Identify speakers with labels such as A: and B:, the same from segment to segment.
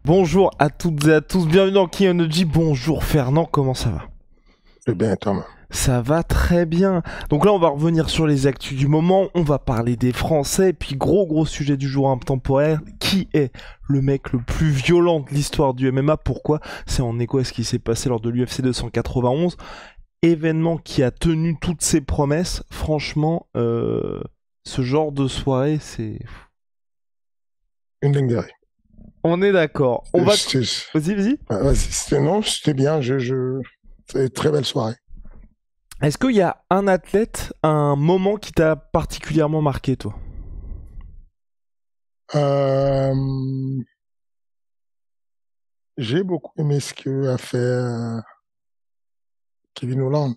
A: Bonjour à toutes et à tous, bienvenue dans King Energy. Bonjour Fernand, comment ça va?
B: C'est bien, Thomas.
A: Ça va très bien. Donc là, on va revenir sur les actus du moment, on va parler des Français, et puis gros sujet du jour intemporel, qui est le mec le plus violent de l'histoire du MMA? Pourquoi? C'est en écho à ce qui s'est passé lors de l'UFC 291, événement qui a tenu toutes ses promesses. Franchement, ce genre de soirée, c'est...
B: Une dinguerie.
A: On est d'accord. On va... Vas-y.
B: Non, c'était bien. C'est une très belle soirée.
A: Est-ce qu'il y a un athlète, un moment qui t'a particulièrement marqué, toi?
B: Euh, j'ai beaucoup aimé ce que a fait Kevin Holland.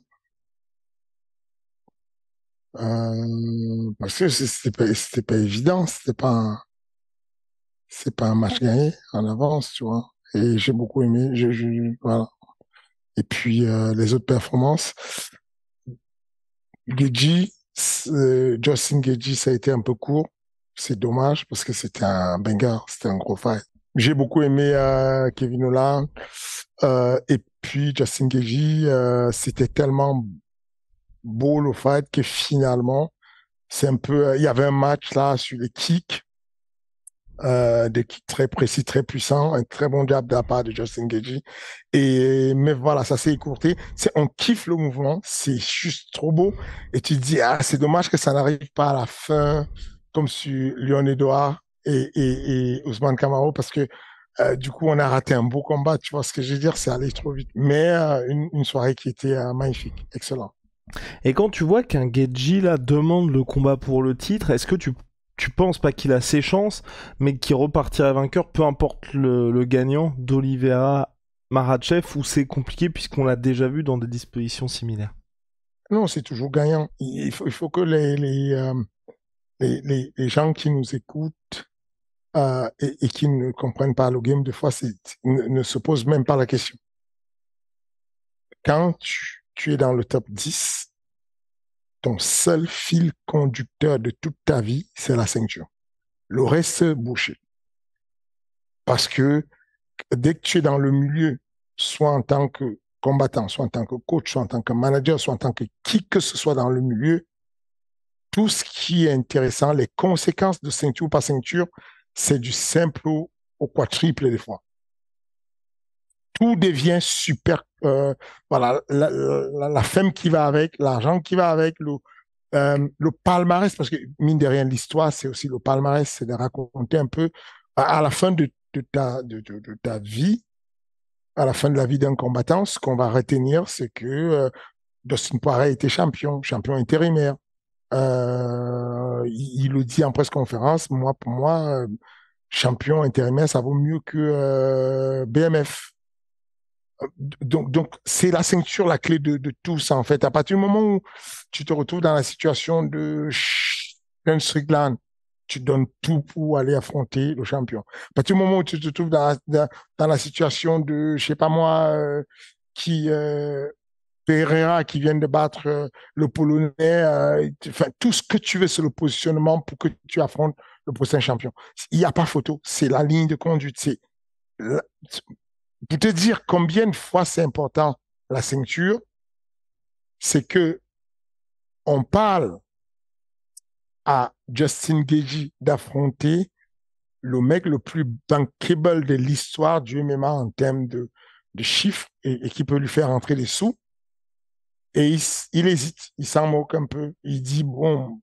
B: Parce que c'était pas évident. C'est pas un match gagné en avance, tu vois. Et j'ai beaucoup aimé. Voilà. Et puis, les autres performances. Gaethje, Justin Gaethje, ça a été un peu court. C'est dommage parce que c'était un banger, c'était un gros fight. J'ai beaucoup aimé Kevin Holland. Et puis Justin Gaethje, c'était tellement beau le fight que finalement, c'est un peu, il y avait un match là sur les kicks, des kicks très précis, très puissants, un très bon jab de la part de Justin Gaethje. Mais voilà, ça s'est écourté. On kiffe le mouvement, c'est juste trop beau. Et tu te dis, ah, c'est dommage que ça n'arrive pas à la fin, comme sur Leon Edouard et Ousmane Camaro, parce que du coup, on a raté un beau combat. Tu vois ce que je veux dire? C'est allé trop vite. Mais une soirée qui était magnifique, excellent.
A: Et quand tu vois qu'un Geji là demande le combat pour le titre, est-ce que tu penses pas qu'il a ses chances, mais qu'il repartirait vainqueur, peu importe le gagnant d'Oliveira Makhachev, ou c'est compliqué puisqu'on l'a déjà vu dans des dispositions similaires?
B: Non, c'est toujours gagnant. Il faut que les gens qui nous écoutent et qui ne comprennent pas le game, des fois, ne se posent même pas la question. Quand tu es dans le top 10, ton seul fil conducteur de toute ta vie, c'est la ceinture. Le reste, bouché. Parce que dès que tu es dans le milieu, soit en tant que combattant, soit en tant que coach, soit en tant que manager, soit en tant que qui que ce soit dans le milieu, tout ce qui est intéressant, les conséquences de ceinture par ceinture, c'est du simple au quadruple des fois. Tout devient super. Voilà, la femme qui va avec, l'argent qui va avec, le palmarès, parce que mine de rien, l'histoire, c'est aussi le palmarès, c'est de raconter un peu à la fin de ta vie, à la fin de la vie d'un combattant, ce qu'on va retenir, c'est que Dustin Poirier était champion intérimaire. Il le dit en presse-conférence, moi, pour moi, champion intérimaire, ça vaut mieux que BMF. Donc c'est la ceinture la clé de tout ça, en fait. À partir du moment où tu te retrouves dans la situation de Sean Strickland, tu donnes tout pour aller affronter le champion. À partir du moment où tu te trouves dans la situation de, je sais pas moi, qui Pereira qui vient de battre le Polonais, enfin, tout ce que tu veux, c'est le positionnement pour que tu affrontes le prochain champion. Il n'y a pas photo, c'est la ligne de conduite. Pour te dire combien de fois c'est important la ceinture, c'est que on parle à Justin Gaethje d'affronter le mec le plus bankable de l'histoire du MMA en termes de chiffres et qui peut lui faire rentrer des sous. Et il hésite, il s'en moque un peu. Il dit, bon,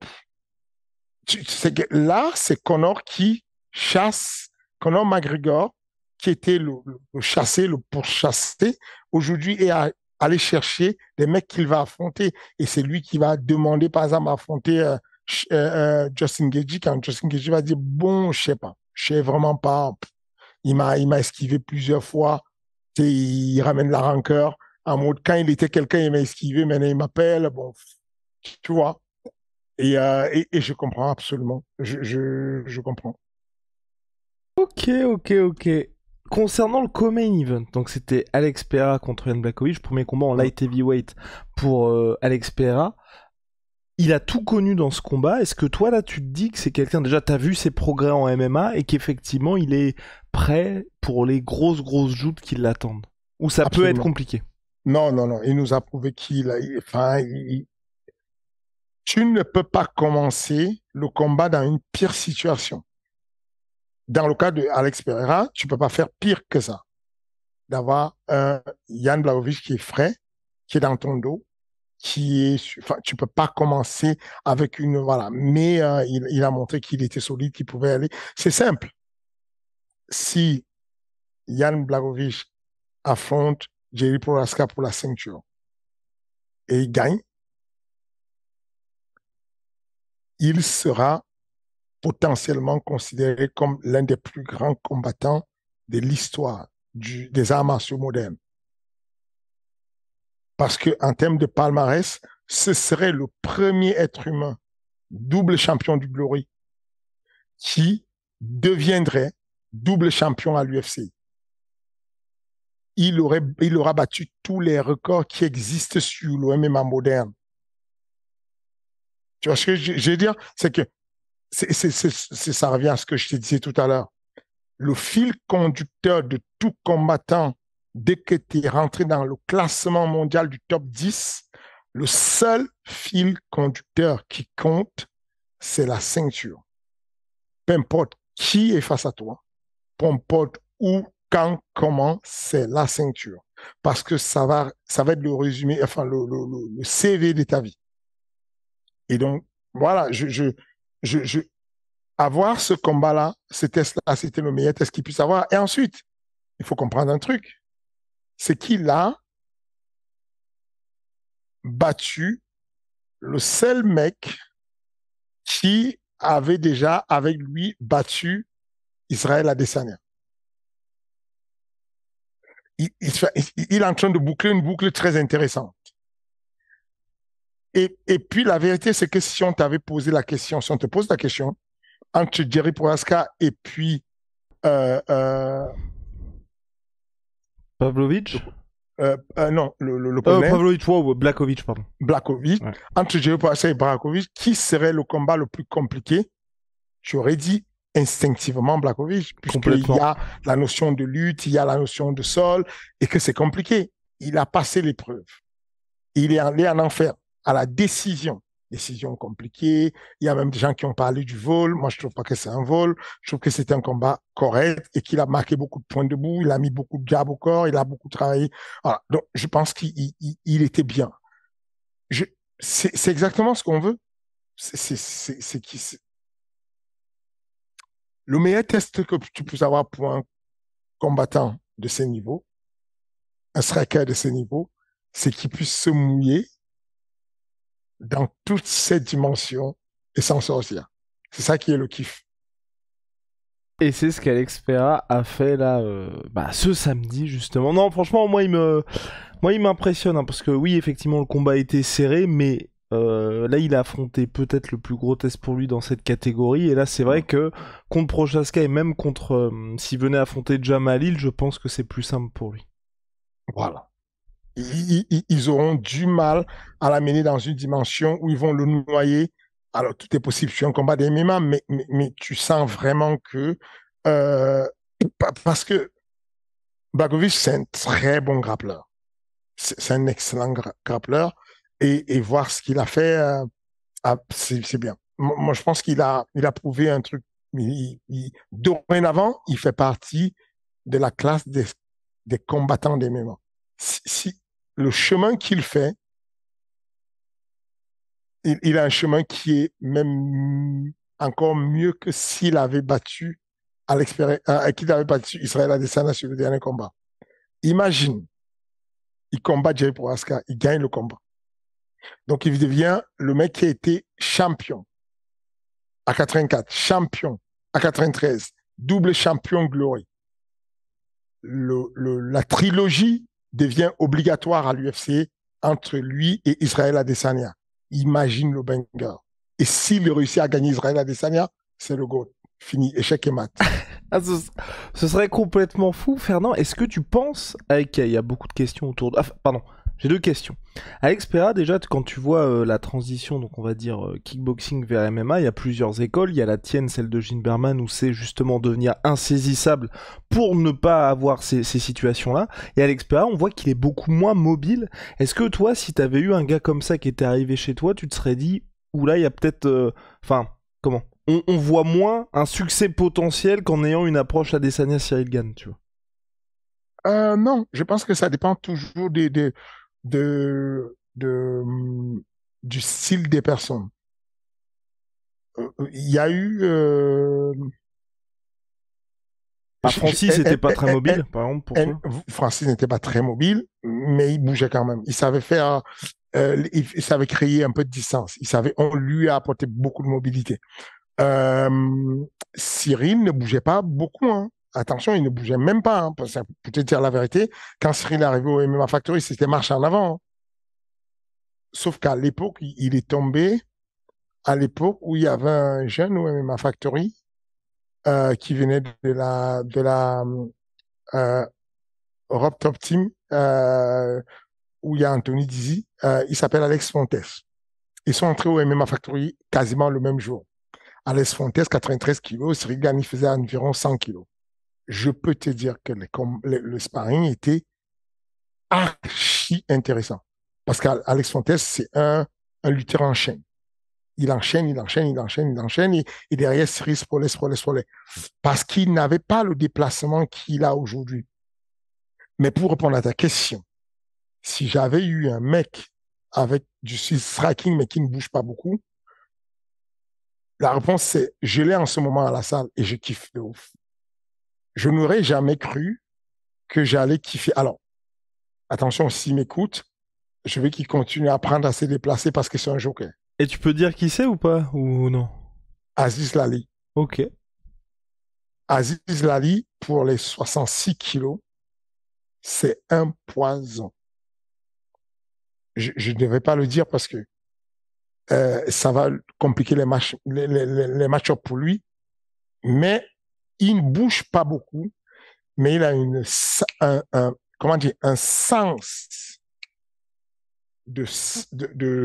B: là, c'est Conor qui chasse, Conor McGregor, qui était le chassé, le pourchassé, aujourd'hui est aller chercher les mecs qu'il va affronter. Et c'est lui qui va demander, par exemple, à affronter Justin Gaethje, quand Justin Gaethje va dire, bon, je sais pas, je sais vraiment pas. Il m'a esquivé plusieurs fois. Il ramène la rancœur. En mode, quand il était quelqu'un, il m'a esquivé, maintenant il m'appelle. Bon, tu vois. Et je comprends absolument. Je comprends.
A: Ok. Concernant le co-main event, donc c'était Alex Pereira contre Jan Blachowicz, premier combat en light heavyweight pour Alex Pereira. il a tout connu dans ce combat. Est-ce que toi, là, tu te dis que c'est quelqu'un, déjà, t'as vu ses progrès en MMA et qu'effectivement, il est prêt pour les grosses joutes qui l'attendent? Ou ça peut être
B: Absolument.
A: compliqué?
B: Non, non, non. Il nous a prouvé tu ne peux pas commencer le combat dans une pire situation. Dans le cas de Alex Pereira, tu peux pas faire pire que ça. D'avoir un Jan Blachowicz qui est frais, qui est dans ton dos, tu peux pas commencer avec voilà. Mais il a montré qu'il était solide, qu'il pouvait aller. C'est simple. Si Jan Blachowicz affronte Jerry Prochazka pour la ceinture et il gagne, il sera potentiellement considéré comme l'un des plus grands combattants de l'histoire des arts martiaux modernes. Parce qu'en termes de palmarès, ce serait le premier être humain double champion du Glory qui deviendrait double champion à l'UFC. Il aura battu tous les records qui existent sur le MMA moderne. Tu vois ce que je veux dire? C'est que ça revient à ce que je te disais tout à l'heure. Le fil conducteur de tout combattant, dès que tu es rentré dans le classement mondial du top 10, le seul fil conducteur qui compte, c'est la ceinture. Peu importe qui est face à toi, peu importe où, quand, comment, c'est la ceinture. Parce que ça va être le résumé, enfin, le CV de ta vie. Et donc, voilà, avoir ce combat-là, ce test-là, c'était le meilleur test qu'il puisse avoir. Et ensuite, il faut comprendre un truc, c'est qu'il a battu le seul mec qui avait déjà avec lui battu Israël Adesanya. Il est en train de boucler une boucle très intéressante. Et puis la vérité, c'est que si on t'avait posé la question, si on te pose la question, entre Jerry Prochazka et puis
A: Pavlovich?
B: Non, le Polonais,
A: Pavlovich, wow, Blachowicz, pardon.
B: Blachowicz,
A: Ouais.
B: entre Jerry Prochazka et Blachowicz, qui serait le combat le plus compliqué? Tu aurais dit instinctivement Blachowicz, puisqu'il y a la notion de lutte, il y a la notion de sol, et que c'est compliqué. Il a passé l'épreuve. Il est allé en enfer, à la décision. Décision compliquée. Il y a même des gens qui ont parlé du vol. Moi, je trouve pas que c'est un vol. Je trouve que c'était un combat correct et qu'il a marqué beaucoup de points debout. Il a mis beaucoup de jabs au corps. Il a beaucoup travaillé. Voilà. Donc, je pense qu'il était bien. C'est exactement ce qu'on veut. Le meilleur test que tu peux avoir pour un combattant de ce niveau, un striker de ce niveau, c'est qu'il puisse se mouiller dans toutes ces dimensions et s'en sortir. C'est ça qui est le kiff.
A: Et c'est ce qu'Alex Pereira a fait là, ce samedi justement. Non, franchement, moi il m'impressionne hein, parce que oui, effectivement, le combat était serré, mais là, il a affronté peut-être le plus gros test pour lui dans cette catégorie. Et là, c'est vrai que contre Prochazka et même contre s'il venait affronter Jamalil, je pense que c'est plus simple pour lui.
B: Voilà. Ils auront du mal à l'amener dans une dimension où ils vont le noyer. Alors, tout est possible sur un combat d'MMA, mais tu sens vraiment que... parce que Blachowicz, c'est un très bon grappleur. C'est un excellent grappleur. Et voir ce qu'il a fait, c'est bien. Moi, je pense qu'il a prouvé un truc. Dorénavant, il fait partie de la classe des combattants d'MMA. Si le chemin qu'il fait, il a un chemin qui est même encore mieux que s'il avait battu qu'il avait battu Israël Adesanya sur le dernier combat. Imagine, il combat Jerry Prochazka, il gagne le combat. Donc il devient le mec qui a été champion à 84, champion à 93, double champion Glory. La trilogie devient obligatoire à l'UFC entre lui et Israël Adesanya. Imagine le banger. Et s'il réussit à gagner Israël Adesanya, c'est le GOAT. Fini, échec et mat.
A: Ah, ce serait complètement fou, Fernand. Est-ce que tu penses, il y a beaucoup de questions autour de... pardon, J'ai deux questions. Alex Pereira, déjà, quand tu vois la transition, donc on va dire kickboxing vers MMA, il y a plusieurs écoles. Il y a la tienne, celle de Gene Berman, où c'est justement devenir insaisissable pour ne pas avoir ces situations-là. Et Alex Pereira, on voit qu'il est beaucoup moins mobile. Est-ce que toi, si t'avais eu un gars comme ça qui était arrivé chez toi, tu te serais dit, oula, il y a peut-être... Enfin, comment on voit moins un succès potentiel qu'en ayant une approche Adesanya Cyril Gane, tu vois.
B: Non, je pense que ça dépend toujours de, du style des personnes. Il y a eu...
A: Bah, Francis était pas très mobile, par exemple, pour toi.
B: Francis n'était pas très mobile, mais il bougeait quand même. Il savait faire... il savait créer un peu de distance. On lui a apporté beaucoup de mobilité. Euh, Cyril ne bougeait pas beaucoup, hein. Attention, il ne bougeait même pas, hein, pour te dire la vérité. Quand Cyril est arrivé au MMA Factory, c'était marche en avant, hein. Sauf qu'à l'époque, il est tombé à l'époque où il y avait un jeune au MMA Factory qui venait de la euh, Europe Top Team, où il y a Anthony Dizzy. Il s'appelle Alex Fontes. Ils sont entrés au MMA Factory quasiment le même jour. Alex Fontes, 93 kilos, Cyril Gane faisait environ 100 kilos. Je peux te dire que le sparring était archi intéressant. Parce qu'Alex Fontes, c'est un lutteur en chaîne. Il enchaîne, il enchaîne, il enchaîne, il enchaîne, et derrière, Cyril Spollet. Parce qu'il n'avait pas le déplacement qu'il a aujourd'hui. Mais pour répondre à ta question, si j'avais eu un mec avec du striking, mais qui ne bouge pas beaucoup, la réponse c'est, je l'ai en ce moment à la salle et je kiffe de ouf. Je n'aurais jamais cru que j'allais kiffer. Alors, attention, s'il m'écoute, je veux qu'il continue à apprendre à se déplacer parce que c'est un joker.
A: Et tu peux dire qui c'est ou pas? Ou non?
B: Aziz Lali.
A: Ok.
B: Aziz Lali, pour les 66 kilos, c'est un poison. Je ne devais pas le dire parce que ça va compliquer les match-ups pour lui. Mais il ne bouge pas beaucoup, mais il a comment dire, un sens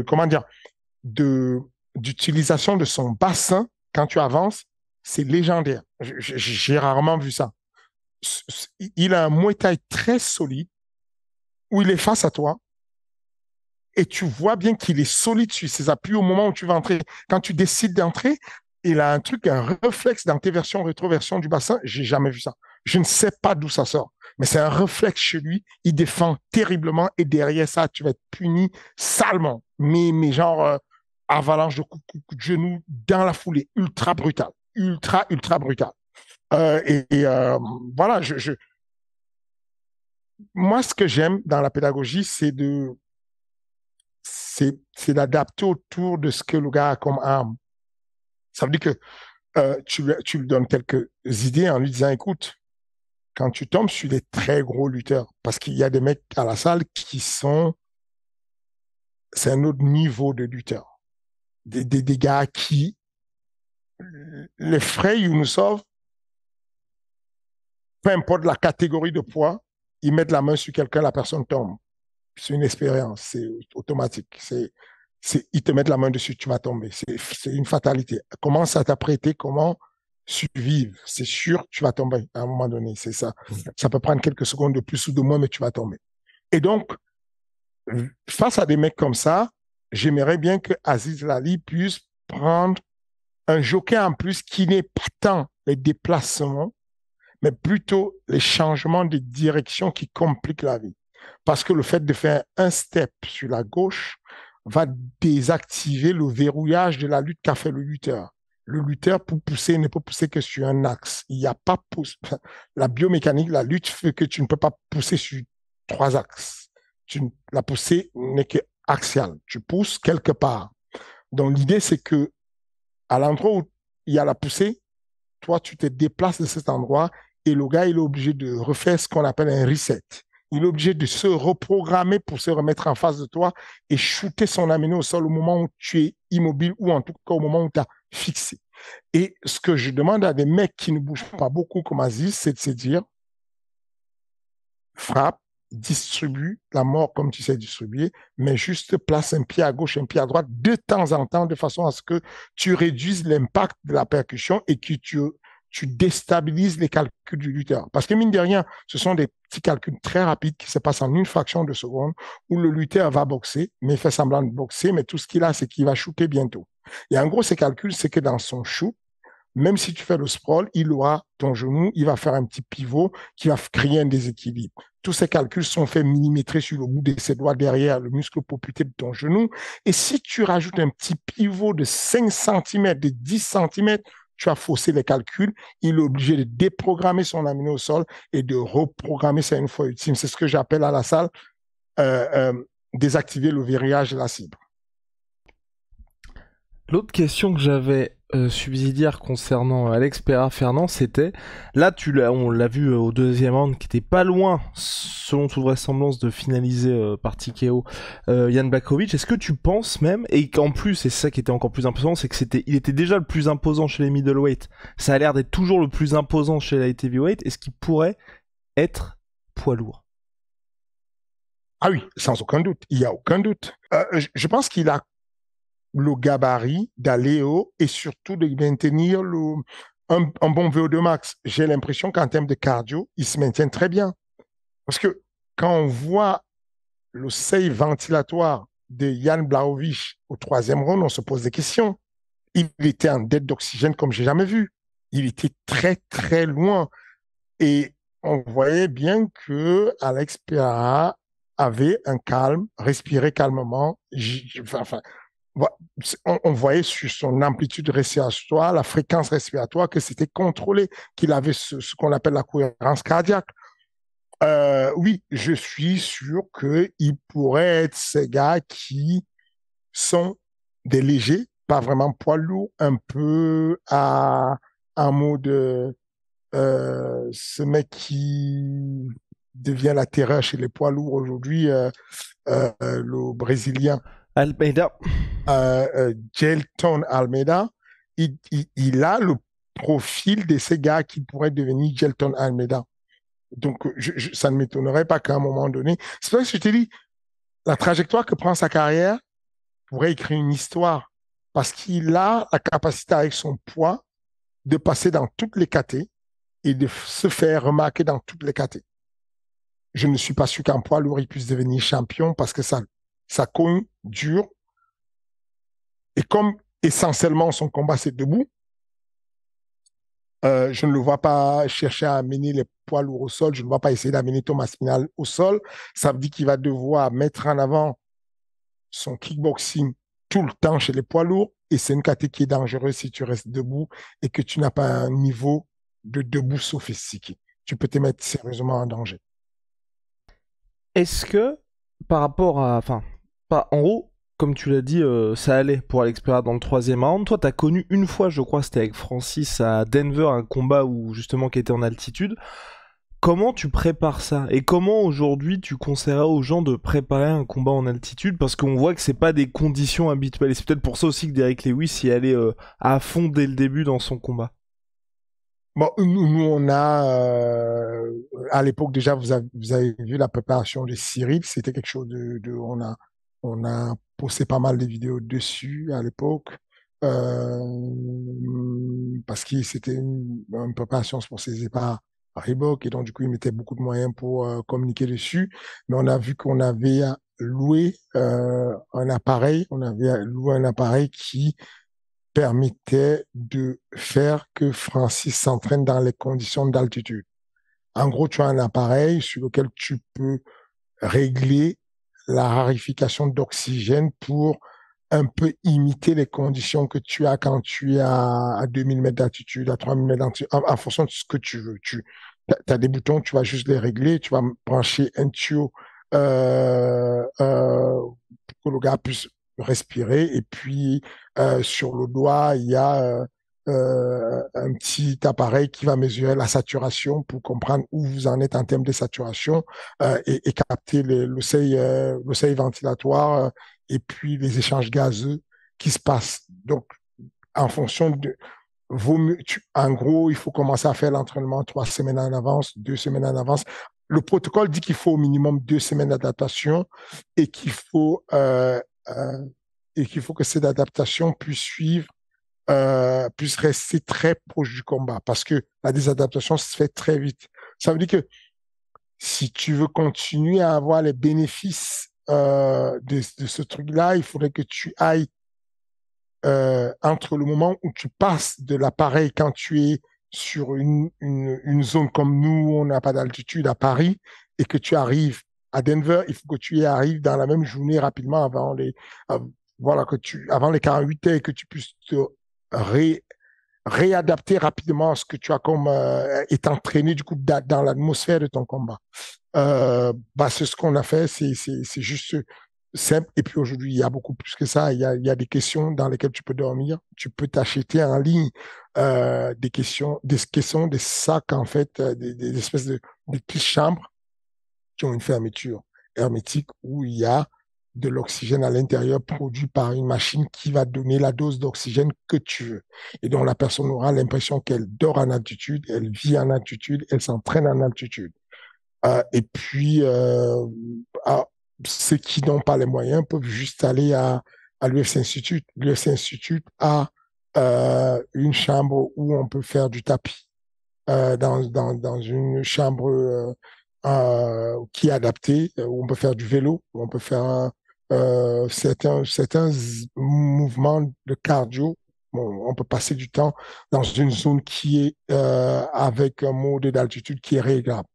B: comment dire, d'utilisation de son bassin quand tu avances, c'est légendaire. J'ai rarement vu ça. Il a un Muay Thai très solide où il est face à toi et tu vois bien qu'il est solide sur ses appuis au moment où tu vas entrer. Quand tu décides d'entrer, il a un réflexe d'antéversion, rétroversion du bassin. J'ai jamais vu ça. Je ne sais pas d'où ça sort, mais c'est un réflexe chez lui. Il défend terriblement et derrière ça, tu vas être puni salement. Mais genre, avalanche de coups de genoux dans la foulée, ultra brutal. Ultra brutal. Voilà, moi, ce que j'aime dans la pédagogie, c'est d'adapter autour de ce que le gars a comme arme. Ça veut dire que tu lui donnes quelques idées en lui disant, écoute, quand tu tombes sur des très gros lutteurs, parce qu'il y a des mecs à la salle c'est un autre niveau de lutteurs. Des gars qui, les frais, ils nous sauvent, peu importe la catégorie de poids, ils mettent la main sur quelqu'un, la personne tombe. C'est une expérience, c'est automatique. Ils te mettent la main dessus, tu vas tomber. C'est une fatalité. Commence à t'apprêter, comment survivre. C'est sûr, tu vas tomber à un moment donné. C'est ça. Ça peut prendre quelques secondes de plus ou de moins, mais tu vas tomber. Et donc, face à des mecs comme ça, j'aimerais bien que Aziz Lali puisse prendre un joker en plus qui n'est pas tant les déplacements, mais plutôt les changements de direction qui compliquent la vie. Parce que le fait de faire un step sur la gauche va désactiver le verrouillage de la lutte qu'a fait le lutteur. Le lutteur, pour pousser, ne peut pousser que sur un axe. Il n'y a pas la biomécanique, la lutte fait que tu ne peux pas pousser sur 3 axes. La poussée n'est que axiale. Tu pousses quelque part. Donc l'idée, c'est que à l'endroit où il y a la poussée, toi, tu te déplaces de cet endroit et le gars, il est obligé de refaire ce qu'on appelle un reset. Il est obligé de se reprogrammer pour se remettre en face de toi et shooter son amené au sol au moment où tu es immobile ou en tout cas au moment où tu as fixé. Et ce que je demande à des mecs qui ne bougent pas beaucoup comme Aziz, c'est de se dire, frappe, distribue la mort comme tu sais distribuer, mais juste place un pied à gauche, un pied à droite de temps en temps, de façon à ce que tu réduises l'impact de la percussion et que tu déstabilises les calculs du lutteur. Parce que mine de rien, ce sont des petits calculs très rapides qui se passent en une fraction de seconde où le lutteur va boxer, mais il fait semblant de boxer, mais tout ce qu'il a, c'est qu'il va shooter bientôt. Et en gros, ces calculs, c'est que dans son shoot, même si tu fais le sprawl, il aura ton genou, il va faire un petit pivot qui va créer un déséquilibre. Tous ces calculs sont faits millimétrés sur le bout de ses doigts derrière le muscle poplité de ton genou. Et si tu rajoutes un petit pivot de 5 cm, de 10 cm, tu as faussé les calculs. Il est obligé de déprogrammer son amené au sol et de reprogrammer ça une fois ultime. C'est ce que j'appelle à la salle euh, désactiver le verrouillage de la cible.
A: L'autre question que j'avais subsidiaire concernant Alex Pereira-Fernand, c'était, là on l'a vu au deuxième round, qui était pas loin, selon toute vraisemblance, de finaliser par TKO Jan Blachowicz. Est-ce que tu penses même, et qu'en plus, et c'est ça qui était encore plus imposant, c'est que il était déjà le plus imposant chez les middleweight, ça a l'air d'être toujours le plus imposant chez les light heavyweight, est-ce qu'il pourrait être poids lourd?
B: Ah oui, sans aucun doute, il n'y a aucun doute. Je pense qu'il a le gabarit d'aller haut et surtout de maintenir un bon VO2 max. J'ai l'impression qu'en termes de cardio, il se maintient très bien. Parce que quand on voit le seuil ventilatoire de Jan Blachowicz au troisième round, on se pose des questions. Il était en dette d'oxygène comme j'ai jamais vu. Il était très, très loin. Et on voyait bien que Alex Pereira avait un calme, respirait calmement. Enfin, on voyait sur son amplitude respiratoire, la fréquence respiratoire, que c'était contrôlé, qu'il avait ce qu'on appelle la cohérence cardiaque. Oui, je suis sûr qu'il pourrait être ces gars qui sont des légers, pas vraiment poids lourds, un peu en mode ce mec qui devient la terreur chez les poids lourds aujourd'hui, le Brésilien.
A: Almeida.
B: Gelton Almeida, il a le profil de ces gars qui pourraient devenir Gelton Almeida. Donc, ça ne m'étonnerait pas qu'à un moment donné, c'est pour ça que je te dis, la trajectoire que prend sa carrière pourrait écrire une histoire parce qu'il a la capacité avec son poids de passer dans toutes les catés et de se faire remarquer dans toutes les catés. Je ne suis pas sûr qu'en poids lourd, il puisse devenir champion parce que ça cogne dur. Et comme essentiellement son combat c'est debout, je ne le vois pas chercher à amener les poids lourds au sol, je ne vois pas essayer d'amener Thomas Spinal au sol. Ça veut dire qu'il va devoir mettre en avant son kickboxing tout le temps chez les poids lourds et c'est une catégorie qui est dangereuse si tu restes debout et que tu n'as pas un niveau de debout sophistiqué. Tu peux te mettre sérieusement en danger.
A: Est-ce que, par rapport à... Enfin, pas en haut, comme tu l'as dit, ça allait pour Alex Pereira dans le troisième round. Toi, t'as connu une fois, je crois, c'était avec Francis à Denver, un combat où justement qui était en altitude. Comment tu prépares ça? Et comment aujourd'hui tu conseillerais aux gens de préparer un combat en altitude? Parce qu'on voit que c'est pas des conditions habituelles. Et c'est peut-être pour ça aussi que Derrick Lewis y allait à fond dès le début dans son combat.
B: Bon, nous on a, à l'époque déjà, vous avez vu la préparation de Cyril, c'était quelque chose on a posté pas mal de vidéos dessus à l'époque, parce que c'était une préparation sponsorisée par Reebok, et donc du coup, ils mettaient beaucoup de moyens pour communiquer dessus, mais on a vu qu'on avait loué un appareil, on avait loué un appareil qui permettait de faire que Francis s'entraîne dans les conditions d'altitude. En gros, tu as un appareil sur lequel tu peux régler la rarification d'oxygène pour un peu imiter les conditions que tu as quand tu es à 2000 mètres d'altitude, à 3000 mètres d'altitude, en fonction de ce que tu veux. Tu as des boutons, tu vas juste les régler, tu vas brancher un tuyau pour que le gars puisse respirer. Et puis, sur le doigt, il y a un petit appareil qui va mesurer la saturation pour comprendre où vous en êtes en termes de saturation et capter le seuil ventilatoire et puis les échanges gazeux qui se passent. Donc, en fonction de en gros, il faut commencer à faire l'entraînement 3 semaines en avance, 2 semaines en avance, Le protocole dit qu'il faut au minimum 2 semaines d'adaptation et et qu'il faut que cette adaptation puisse suivre, puisse rester très proche du combat parce que la désadaptation se fait très vite. Ça veut dire que si tu veux continuer à avoir les bénéfices de ce truc-là, il faudrait que tu ailles entre le moment où tu passes de l'appareil quand tu es sur une zone comme nous, on n'a pas d'altitude à Paris, et que tu arrives à Denver, il faut que tu y arrives dans la même journée rapidement voilà, avant les 48 heures et que tu puisses te ré, réadapter rapidement à ce que tu as comme est entraîné du coup dans l'atmosphère de ton combat. Bah, c'est ce qu'on a fait, c'est juste simple. Et puis aujourd'hui, il y a beaucoup plus que ça. Il y a des questions dans lesquelles tu peux dormir. Tu peux t'acheter en ligne des sacs, en fait, des espèces de petites chambres qui ont une fermeture hermétique où il y a de l'oxygène à l'intérieur produit par une machine qui va donner la dose d'oxygène que tu veux. Et donc la personne aura l'impression qu'elle dort en altitude, elle vit en altitude, elle s'entraîne en altitude. Et puis, ceux qui n'ont pas les moyens peuvent juste aller à l'UFC Institute. L'UFC Institute a une chambre où on peut faire du tapis, dans une chambre qui est adaptée, où on peut faire du vélo, où on peut faire certains mouvements de cardio. Bon, on peut passer du temps dans une zone qui est avec un mode d'altitude qui est réglable.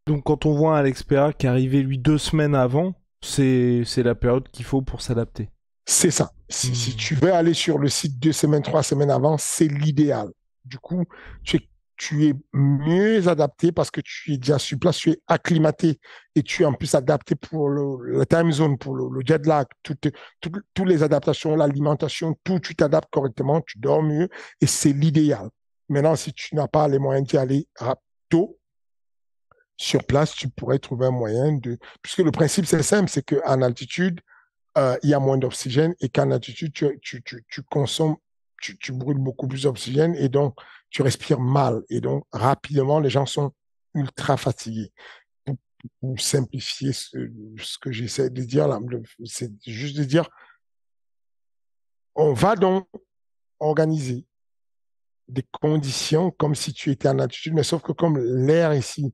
A: Donc quand on voit un Alex Pereira qui est arrivé lui 2 semaines avant, c'est la période qu'il faut pour s'adapter.
B: C'est ça. Si tu veux aller sur le site 2 semaines, 3 semaines avant, c'est l'idéal. Du coup, tu es mieux adapté parce que tu es déjà sur place, tu es acclimaté et tu es en plus adapté pour le time zone, pour le jet lag, toutes les adaptations, l'alimentation, tout, tu t'adaptes correctement, tu dors mieux et c'est l'idéal. Maintenant, si tu n'as pas les moyens d'y aller tôt, sur place, tu pourrais trouver un moyen de... Puisque le principe, c'est simple, c'est qu'en altitude, il y a moins d'oxygène et qu'en altitude, tu consommes, tu brûles beaucoup plus d'oxygène et donc tu respires mal. Et donc, rapidement, les gens sont ultra fatigués. Pour, pour simplifier ce que j'essaie de dire là, c'est juste de dire, on va donc organiser des conditions comme si tu étais en altitude, mais sauf que comme l'air ici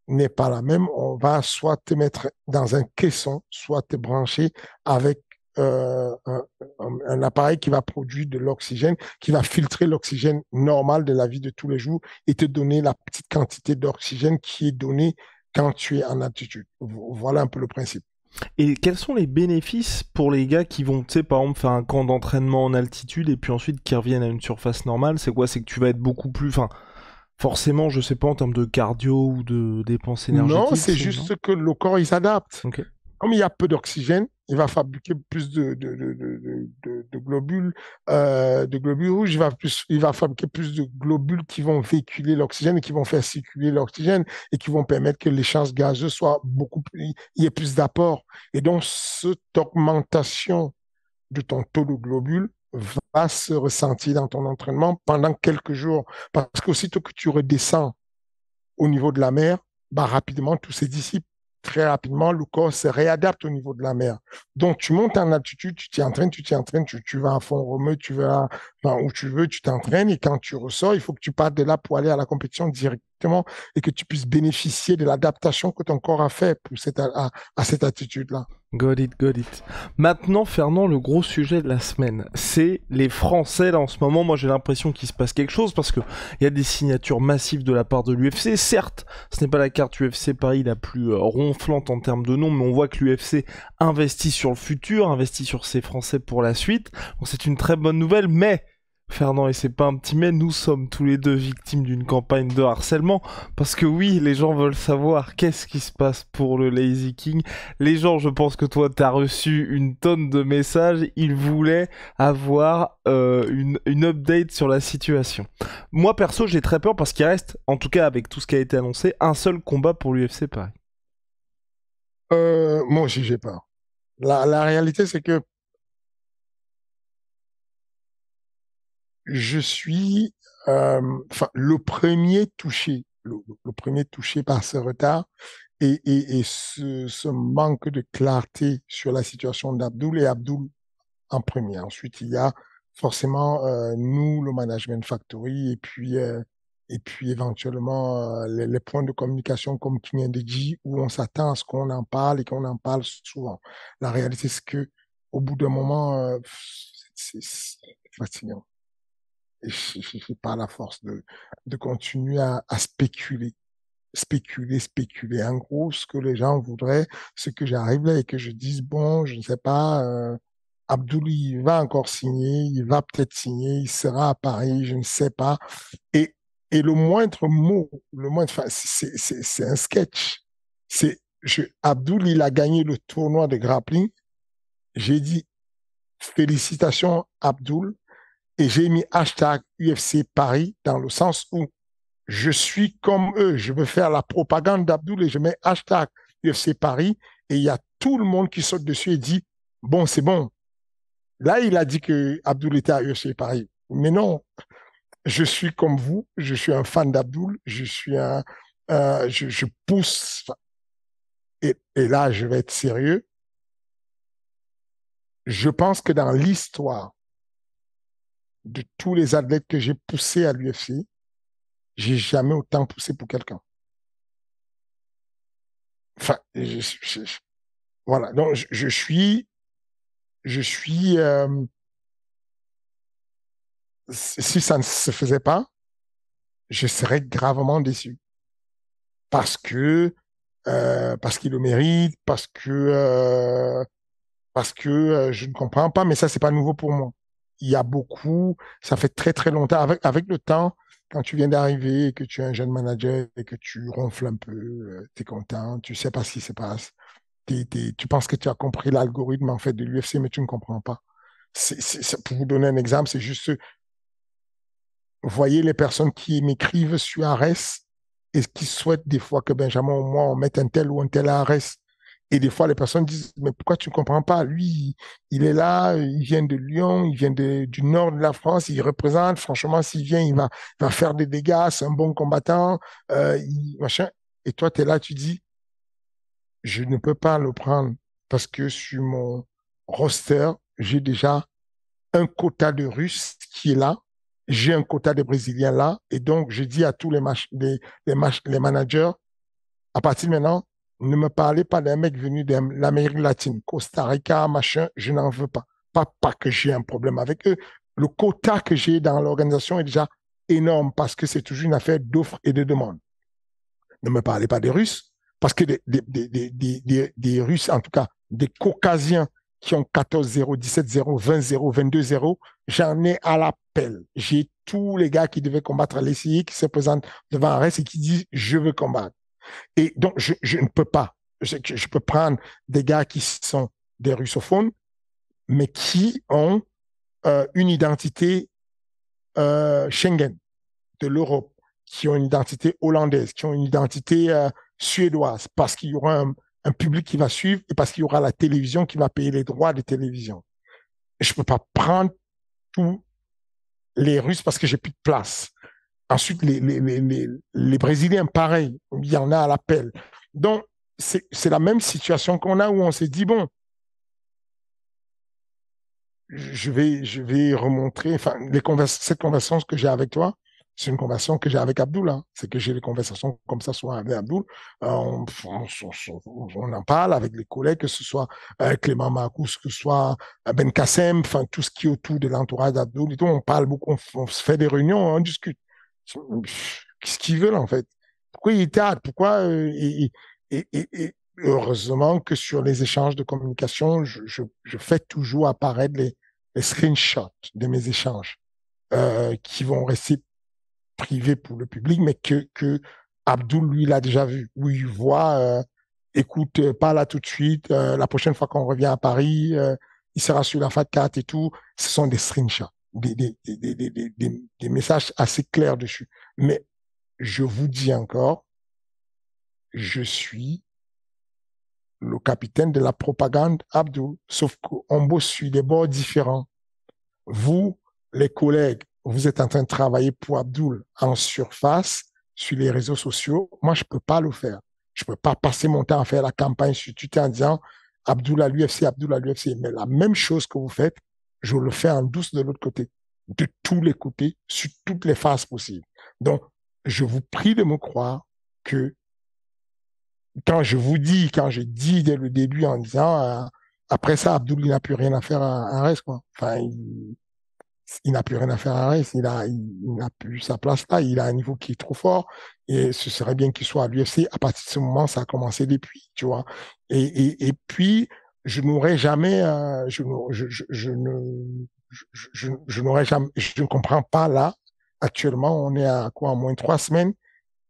B: n'est pas la même, on va soit te mettre dans un caisson, soit te brancher avec un appareil qui va produire de l'oxygène, qui va filtrer l'oxygène normal de la vie de tous les jours et te donner la petite quantité d'oxygène qui est donnée quand tu es en altitude. Voilà un peu le principe.
A: Et quels sont les bénéfices pour les gars qui vont, tu sais, par exemple, faire un camp d'entraînement en altitude et puis ensuite qui reviennent à une surface normale? C'est quoi? C'est que tu vas être beaucoup plus... Enfin, forcément, je sais pas, en termes de cardio ou de dépenses
B: Non,
A: énergétiques,
B: c'est
A: non?
B: juste que le corps, il s'adapte.
A: Ok.
B: Comme il y a peu d'oxygène, il va fabriquer plus de globules rouges, il va fabriquer plus de globules qui vont véhiculer l'oxygène et qui vont faire circuler l'oxygène et qui vont permettre que l'échange gazeux soit beaucoup plus, il y ait plus d'apport. Et donc, cette augmentation de ton taux de globules va se ressentir dans ton entraînement pendant quelques jours. Parce qu'aussitôt que tu redescends au niveau de la mer, bah, rapidement, tout se dissipe. Très rapidement, le corps se réadapte au niveau de la mer. Donc, tu montes en altitude, tu t'entraînes, tu vas à fond romeu, tu vas enfin, où tu veux, tu t'entraînes et quand tu ressors, il faut que tu partes de là pour aller à la compétition directement et que tu puisses bénéficier de l'adaptation que ton corps a fait pour à cette attitude-là.
A: Got it, got it. Maintenant, Fernand, le gros sujet de la semaine, c'est les Français. Là, en ce moment, moi, j'ai l'impression qu'il se passe quelque chose parce que il y a des signatures massives de la part de l'UFC. Certes, ce n'est pas la carte UFC Paris la plus ronflante en termes de nom, mais on voit que l'UFC investit sur le futur, investit sur ses Français pour la suite. Donc, c'est une très bonne nouvelle, mais Fernand, et c'est pas un petit mais, nous sommes tous les deux victimes d'une campagne de harcèlement, parce que oui, les gens veulent savoir qu'est-ce qui se passe pour le Lazy King. Les gens, je pense que toi, t'as reçu une tonne de messages, ils voulaient avoir une update sur la situation. Moi, perso, j'ai très peur parce qu'il reste, en tout cas avec tout ce qui a été annoncé, un seul combat pour l'UFC Paris.
B: Moi aussi, j'ai peur. La réalité, c'est que je suis le premier touché. le premier touché par ce retard et ce manque de clarté sur la situation d'Abdul et Abdul en premier. Ensuite, il y a forcément nous, le Management Factory, et puis éventuellement les points de communication comme tu viens de dire, où on s'attend à ce qu'on en parle et qu'on en parle souvent. La réalité, c'est que au bout d'un moment, c'est fatigant. Et je n'ai pas la force de continuer à spéculer. En gros, ce que les gens voudraient, c'est que j'arrive là et que je dise, bon, je ne sais pas, Abdoul, il va encore signer, il va peut-être signer, il sera à Paris, je ne sais pas. Et, et le moindre mot, enfin, c'est un sketch. Abdoul, il a gagné le tournoi de grappling. J'ai dit, félicitations, Abdoul. Et j'ai mis hashtag UFC Paris dans le sens où je suis comme eux, je veux faire la propagande d'Abdoul et je mets hashtag UFC Paris et il y a tout le monde qui saute dessus et dit, bon, c'est bon. Là, il a dit que Abdoul était à UFC Paris. Mais non, je suis comme vous, je suis un fan d'Abdoul, je pousse, et là, je vais être sérieux. Je pense que dans l'histoire de tous les athlètes que j'ai poussés à l'UFC, j'ai jamais autant poussé pour quelqu'un. Enfin, voilà. Donc, je suis, si ça ne se faisait pas, je serais gravement déçu parce qu'il le mérite, parce que je ne comprends pas, mais ça c'est pas nouveau pour moi. Il y a beaucoup, ça fait très très longtemps. Avec le temps, quand tu viens d'arriver et que tu es un jeune manager et que tu ronfles un peu, tu es content, tu sais pas ce qui se passe. Tu penses que tu as compris l'algorithme en fait de l'UFC, mais tu ne comprends pas. Pour vous donner un exemple, c'est juste, voyez les personnes qui m'écrivent sur Ares et qui souhaitent des fois que Benjamin ou moi, on mette un tel ou un tel à Ares. Et des fois, les personnes disent, mais pourquoi tu ne comprends pas? Lui, il est là, il vient de Lyon, il vient du nord de la France, il représente, franchement, s'il vient, va faire des dégâts, c'est un bon combattant, machin. Et toi, tu es là, tu dis, je ne peux pas le prendre parce que sur mon roster, j'ai déjà un quota de Russes qui est là, j'ai un quota de Brésiliens là, et donc je dis à tous les managers, à partir de maintenant, ne me parlez pas d'un mec venu de l'Amérique latine, Costa Rica, machin, je n'en veux pas. Pas que j'ai un problème avec eux. Le quota que j'ai dans l'organisation est déjà énorme parce que c'est toujours une affaire d'offres et de demandes. Ne me parlez pas des Russes, parce que des Russes, en tout cas des Caucasiens qui ont 14-0, 17-0, 20-0, 22-0, j'en ai à l'appel. J'ai tous les gars qui devaient combattre à l'ECI qui se présentent devant un reste et qui disent je veux combattre. Et donc, je ne peux pas. Je peux prendre des gars qui sont des russophones, mais qui ont une identité Schengen de l'Europe, qui ont une identité hollandaise, qui ont une identité suédoise, parce qu'il y aura un public qui va suivre et parce qu'il y aura la télévision qui va payer les droits de télévision. Je ne peux pas prendre tous les Russes parce que j'ai plus de place. Ensuite, les Brésiliens, pareil, il y en a à l'appel. Donc, c'est la même situation qu'on a où on s'est dit, bon, je vais remontrer, enfin, cette conversation que j'ai avec toi, c'est une conversation que j'ai avec Abdoul. Hein. C'est que j'ai des conversations comme ça souvent avec Abdoul. On en parle avec les collègues, que ce soit Clément Marcous, que ce soit Ben Kassem, enfin, tout ce qui est autour de l'entourage d'Abdoul et tout. On parle beaucoup, on se fait des réunions, on discute. Qu'est-ce qu'ils veulent, en fait? Pourquoi ils tardent? Pourquoi et heureusement que sur les échanges de communication, je fais toujours apparaître les screenshots de mes échanges qui vont rester privés pour le public, mais que Abdoul, lui, l'a déjà vu, où il voit, écoute, pas là tout de suite, la prochaine fois qu'on revient à Paris, il sera sur la FAT 4 et tout. Ce sont des screenshots, des messages assez clairs dessus. Mais je vous dis encore, je suis le capitaine de la propagande Abdoul, sauf qu'on bosse sur des bords différents. Vous, les collègues, vous êtes en train de travailler pour Abdoul en surface sur les réseaux sociaux, moi, je peux pas le faire. Je peux pas passer mon temps à faire la campagne sur Twitter en disant Abdul à l'UFC, Abdul à l'UFC. Mais la même chose que vous faites, je le fais en douce de l'autre côté, de tous les côtés, sur toutes les phases possibles. Donc, je vous prie de me croire que quand je dis dès le début en disant, après ça, Abdul, il n'a plus rien à faire à Reste, quoi. Enfin, il n'a plus rien à faire à Reims, il n'a plus sa place là, il a un niveau qui est trop fort, et ce serait bien qu'il soit à l'UFC. À partir de ce moment, ça a commencé depuis, tu vois. Et puis, je n'aurais jamais, je n'aurais jamais, je ne comprends pas là, actuellement, on est à quoi, en moins de 3 semaines,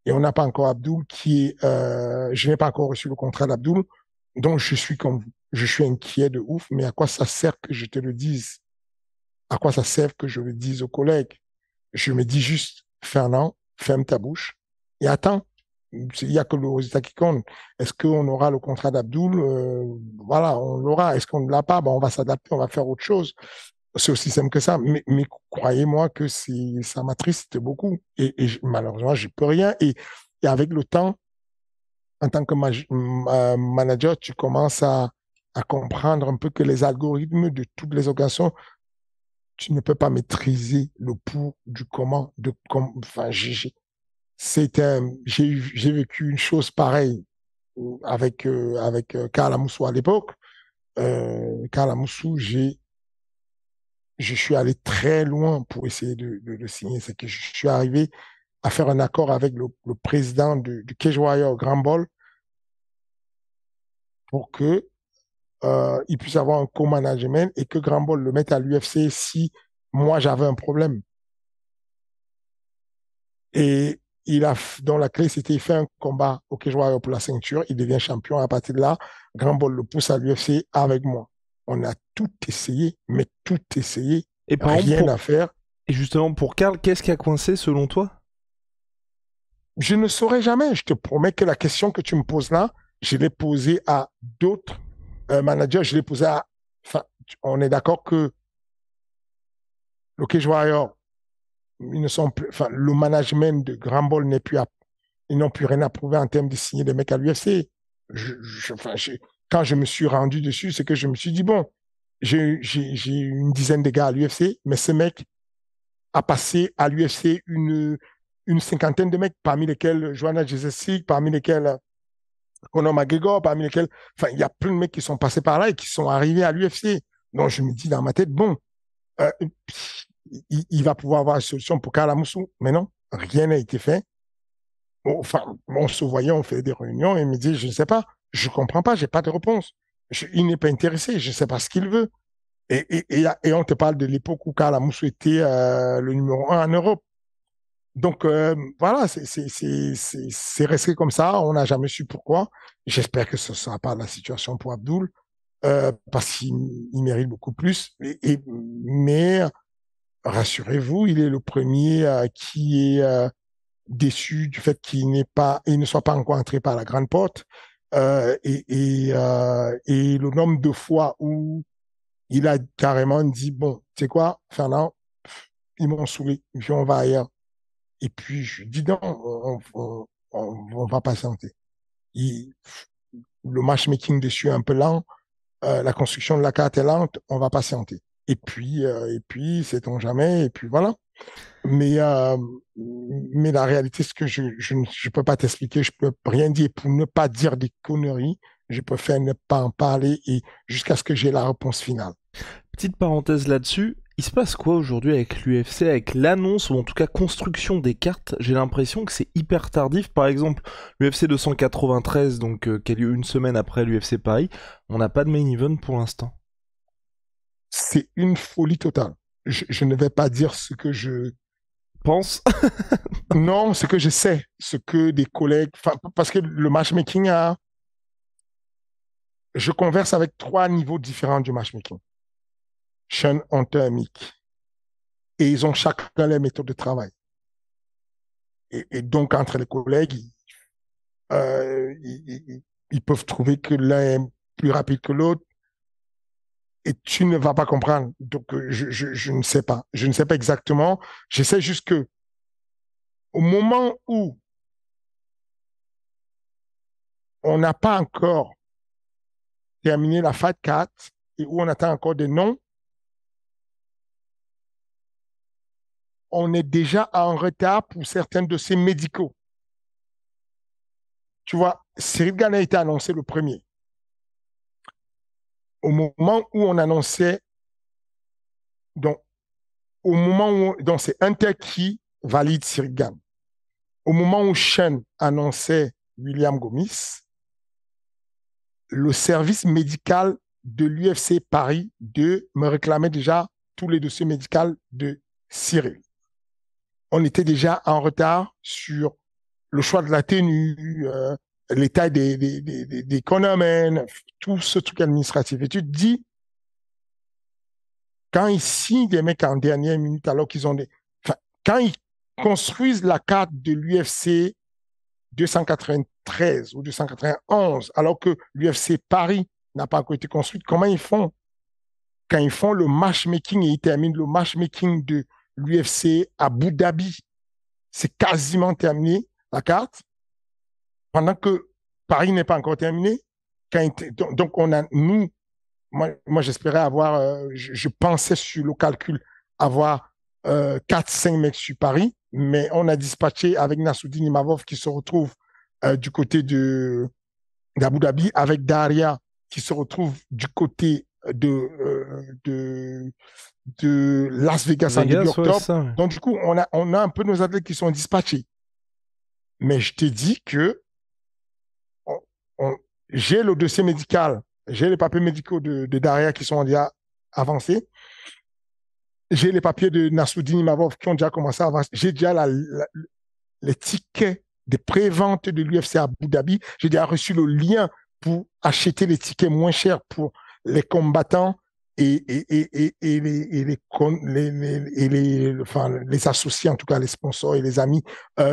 B: et on n'a pas encore Abdul je n'ai pas encore reçu le contrat d'Abdul, donc je suis comme vous. Je suis inquiet de ouf, mais à quoi ça sert que je te le dise? À quoi ça sert que je le dise aux collègues? Je me dis juste, Fernand, ferme ta bouche et attends. Il n'y a que le résultat qui compte. Est-ce qu'on aura le contrat d'Abdul? Voilà, on l'aura. Est-ce qu'on ne l'a pas? Ben, on va s'adapter, on va faire autre chose. C'est aussi simple que ça. Mais croyez-moi que ça m'attriste beaucoup. Et malheureusement, je peux rien. Et avec le temps, en tant que manager, tu commences à comprendre un peu que les algorithmes de toutes les organisations, tu ne peux pas maîtriser le pour du comment, enfin, j'ai vécu une chose pareille avec Karl Amoussou à l'époque. Karl Amoussou, je suis allé très loin pour essayer de signer. C'est que je suis arrivé à faire un accord avec le président du Cage Warrior Grand Ball pour que il puisse avoir un co-management et que Grand Ball le mette à l'UFC si moi j'avais un problème. Et dans la clé, c'était il fait un combat au Cage Warrior pour la ceinture. Il devient champion. À partir de là, Grand Ball le pousse à l'UFC avec moi. On a tout essayé, mais tout essayé.
A: Et par exemple,
B: Rien à faire.
A: et justement, pour Karl, qu'est-ce qui a coincé selon toi?
B: Je ne saurais jamais. Je te promets que la question que tu me poses là, je l'ai posée à d'autres managers. Je l'ai posée à. Enfin, on est d'accord que le Cage Warrior, ils ne sont plus, enfin, le management de Grand Ball n'est plus ils n'ont plus rien à prouver en termes de signer des mecs à l'UFC. Enfin, quand je me suis rendu dessus, c'est que je me suis dit, bon, j'ai une dizaine de gars à l'UFC, mais ce mec a passé à l'UFC une cinquantaine de mecs, parmi lesquels Joanna Jezesik, parmi lesquels Conor McGregor, parmi lesquels, enfin, il y a plein de mecs qui sont passés par là et qui sont arrivés à l'UFC. Donc, je me dis dans ma tête, bon, euh, il va pouvoir avoir une solution pour Kalamoussou. Mais non, rien n'a été fait. Enfin, on se voyait, on fait des réunions et il me dit, je ne sais pas, je ne comprends pas, j'ai pas de réponse. Il n'est pas intéressé, je ne sais pas ce qu'il veut. Et on te parle de l'époque où Kalamoussou était le numéro 1 en Europe. Donc voilà, c'est resté comme ça, on n'a jamais su pourquoi. J'espère que ce ne sera pas la situation pour Abdul, parce qu'il mérite beaucoup plus. Mais rassurez-vous, il est le premier qui est déçu du fait il ne soit pas encore entré par la grande porte. Et le nombre de fois où il a carrément dit, bon, tu sais quoi, Fernand, ils m'ont saoulé, puis on va ailleurs. Et puis, je dis non, on va patienter. Il, le matchmaking dessus est un peu lent, la construction de la carte est lente, on va patienter. Et puis, sait-on jamais, et puis voilà. Mais, euh, mais la réalité, c'est que je peux pas t'expliquer, je peux rien dire pour ne pas dire des conneries. Je préfère ne pas en parler et jusqu'à ce que j'ai la réponse finale.
A: Petite parenthèse là-dessus, il se passe quoi aujourd'hui avec l'UFC, avec l'annonce, ou en tout cas construction des cartes? J'ai l'impression que c'est hyper tardif. Par exemple, l'UFC 293, donc, qui a lieu une semaine après l'UFC Paris, on n'a pas de main event pour l'instant.
B: C'est une folie totale. Je ne vais pas dire ce que
A: Pense.
B: non, ce que je sais, ce que des collègues, parce que le matchmaking je converse avec 3 niveaux différents du matchmaking. Sean, Hunter et Mick. Et ils ont chacun les méthodes de travail. Et donc, entre les collègues, ils peuvent trouver que l'un est plus rapide que l'autre et tu ne vas pas comprendre. Donc, je ne sais pas. Je ne sais pas exactement. Je sais juste que au moment où on n'a pas encore terminé la FAT 4 et où on attend encore des noms, on est déjà en retard pour certains dossiers médicaux. Tu vois, Cyril Gane a été annoncé le premier. Au moment où on annonçait, donc, au moment où, donc c'est Inter qui valide Cyril Gane. Au moment où Sean annonçait William Gomis, le service médical de l'UFC Paris 2 me réclamait déjà tous les dossiers médicaux de Cyril. On était déjà en retard sur le choix de la tenue, l'état des conamènes, tout ce truc administratif. Et tu te dis, quand ils signent des mecs en dernière minute, alors qu'ils ont des... Enfin, quand ils construisent la carte de l'UFC 293 ou 291, alors que l'UFC Paris n'a pas encore été construite, comment ils font? Quand ils font le matchmaking et ils terminent le matchmaking de l'UFC à Abu Dhabi, c'est quasiment terminé, la carte, pendant que Paris n'est pas encore terminé. Donc, on a, nous, moi j'espérais avoir, je pensais sur le calcul avoir 4-5 mecs sur Paris, mais on a dispatché avec Nassoudine Imavov qui se retrouve du côté d'Abu Dhabi, avec Daria qui se retrouve du côté de Las Vegas en début octobre.
A: Ouais.
B: Donc du coup, on a un peu nos athlètes qui sont dispatchés. Mais je t'ai dit que j'ai le dossier médical, j'ai les papiers médicaux de Daria qui sont déjà avancés. J'ai les papiers de Nassoudine Imavov qui ont déjà commencé à avancer. J'ai déjà les tickets des préventes de l'UFC à Abu Dhabi. J'ai déjà reçu le lien pour acheter les tickets moins chers pour les combattants et les associés, en tout cas les sponsors et les amis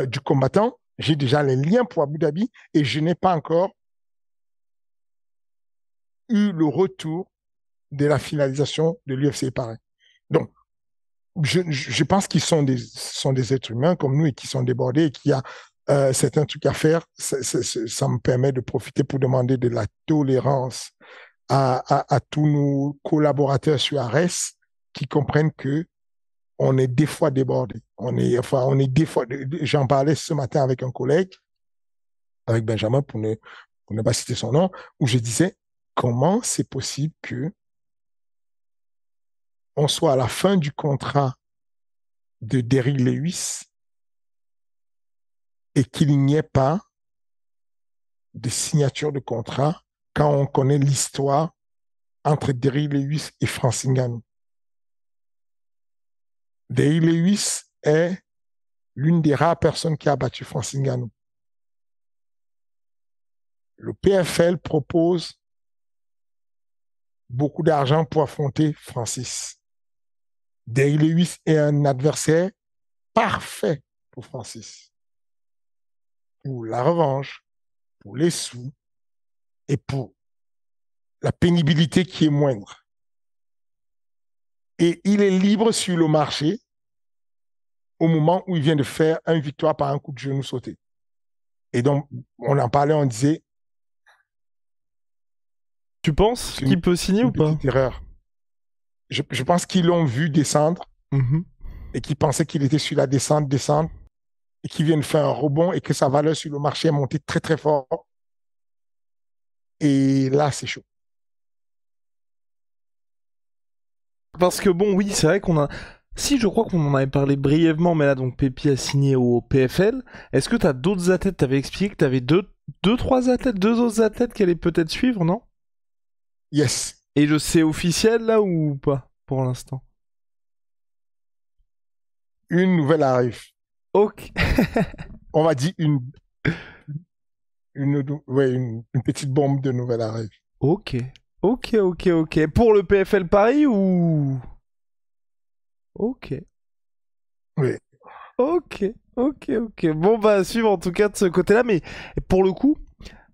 B: du combattant. J'ai déjà les liens pour Abu Dhabi et je n'ai pas encore eu le retour de la finalisation de l'UFC Paris. Donc, je pense qu'ils sont des êtres humains comme nous et qui sont débordés et qu'il y a certains trucs à faire. Ça me permet de profiter pour demander de la tolérance à tous nos collaborateurs sur Ares qui comprennent que on est des fois débordés. On est des fois. J'en parlais ce matin avec un collègue, avec Benjamin, pour ne pas citer son nom, où je disais comment c'est possible que on soit à la fin du contrat de Derrick Lewis et qu'il n'y ait pas de signature de contrat quand on connaît l'histoire entre Derrick Lewis et Francis Ngannou. Derrick Lewis est l'une des rares personnes qui a battu Francis Ngannou. Le PFL propose beaucoup d'argent pour affronter Francis. Derrick Lewis est un adversaire parfait pour Francis. Pour la revanche, pour les sous et pour la pénibilité qui est moindre. Et il est libre sur le marché au moment où il vient de faire une victoire par un coup de genou sauté. Et donc, on en parlait, on disait...
A: Tu penses qu'il peut signer ou pas?
B: Petite erreur. Je pense qu'ils l'ont vu descendre et qu'ils pensaient qu'il était sur la descente, et qu'il vient de faire un rebond et que sa valeur sur le marché est montée très, très fort. Et là, c'est chaud.
A: Parce que bon, oui, c'est vrai qu'on a... Si, je crois qu'on en avait parlé brièvement, mais là, donc, Pépi a signé au PFL. Est-ce que t'as d'autres athlètes? T'avais expliqué que t'avais deux autres athlètes qui allaient peut-être suivre, non?
B: Yes.
A: Et c'est officiel, là, ou pas, pour l'instant?
B: Une nouvelle arrive.
A: Ok.
B: On va dire une petite bombe de nouvelle arrive.
A: Ok. Pour le PFL Paris ou... Ok.
B: Oui.
A: Ok. Bon, bah, à suivre en tout cas de ce côté-là, mais pour le coup,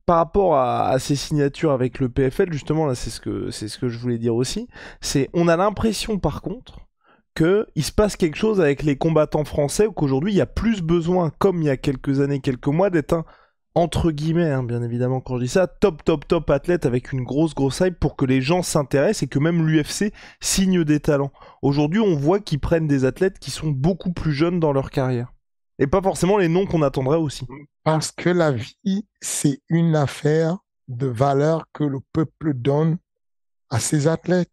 A: par rapport à ces signatures avec le PFL, justement, là, c'est ce que je voulais dire aussi, on a l'impression, par contre, qu'il se passe quelque chose avec les combattants français, ou qu'aujourd'hui, il y a plus besoin, comme il y a quelques années, quelques mois, d'être entre guillemets, hein, bien évidemment, quand je dis ça, top athlète avec une grosse hype pour que les gens s'intéressent et que même l'UFC signe des talents. Aujourd'hui, on voit qu'ils prennent des athlètes qui sont beaucoup plus jeunes dans leur carrière. Et pas forcément les noms qu'on attendrait aussi.
B: Parce que la vie, c'est une affaire de valeur que le peuple donne à ses athlètes.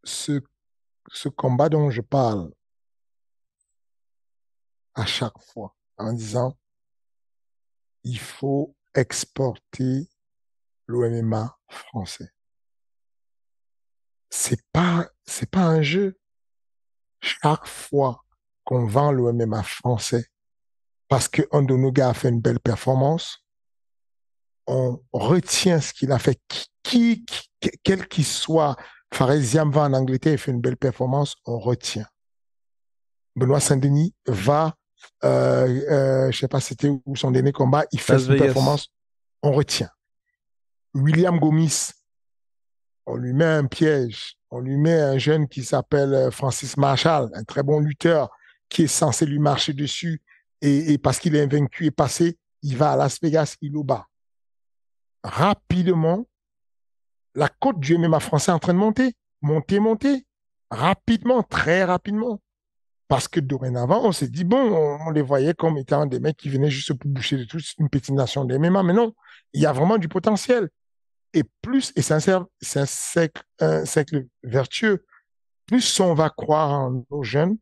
B: Ce, ce combat dont je parle à chaque fois en disant il faut exporter l'OMMA français. C'est pas un jeu. Chaque fois qu'on vend l'OMMA français parce qu'un de nos gars a fait une belle performance, on retient ce qu'il a fait. Quel qu'il soit, Fares Ziamba en Angleterre il fait une belle performance, on retient. Benoît Saint-Denis va, je sais pas c'était où son dernier combat, il fait
A: Las
B: une
A: Vegas.
B: performance, on retient. William Gomis, on lui met un piège, on lui met un jeune qui s'appelle Francis Marshall, un très bon lutteur, qui est censé lui marcher dessus, et parce qu'il est invaincu et passé, il va à Las Vegas, il le bat. Rapidement, la côte du MMA français est en train de monter, rapidement, très rapidement. Parce que dorénavant, on s'est dit, bon, on les voyait comme étant des mecs qui venaient juste pour boucher de tout, une petite nation des MMA, mais non, il y a vraiment du potentiel. Et plus, et c'est un cercle vertueux, plus on va croire en nos jeunes,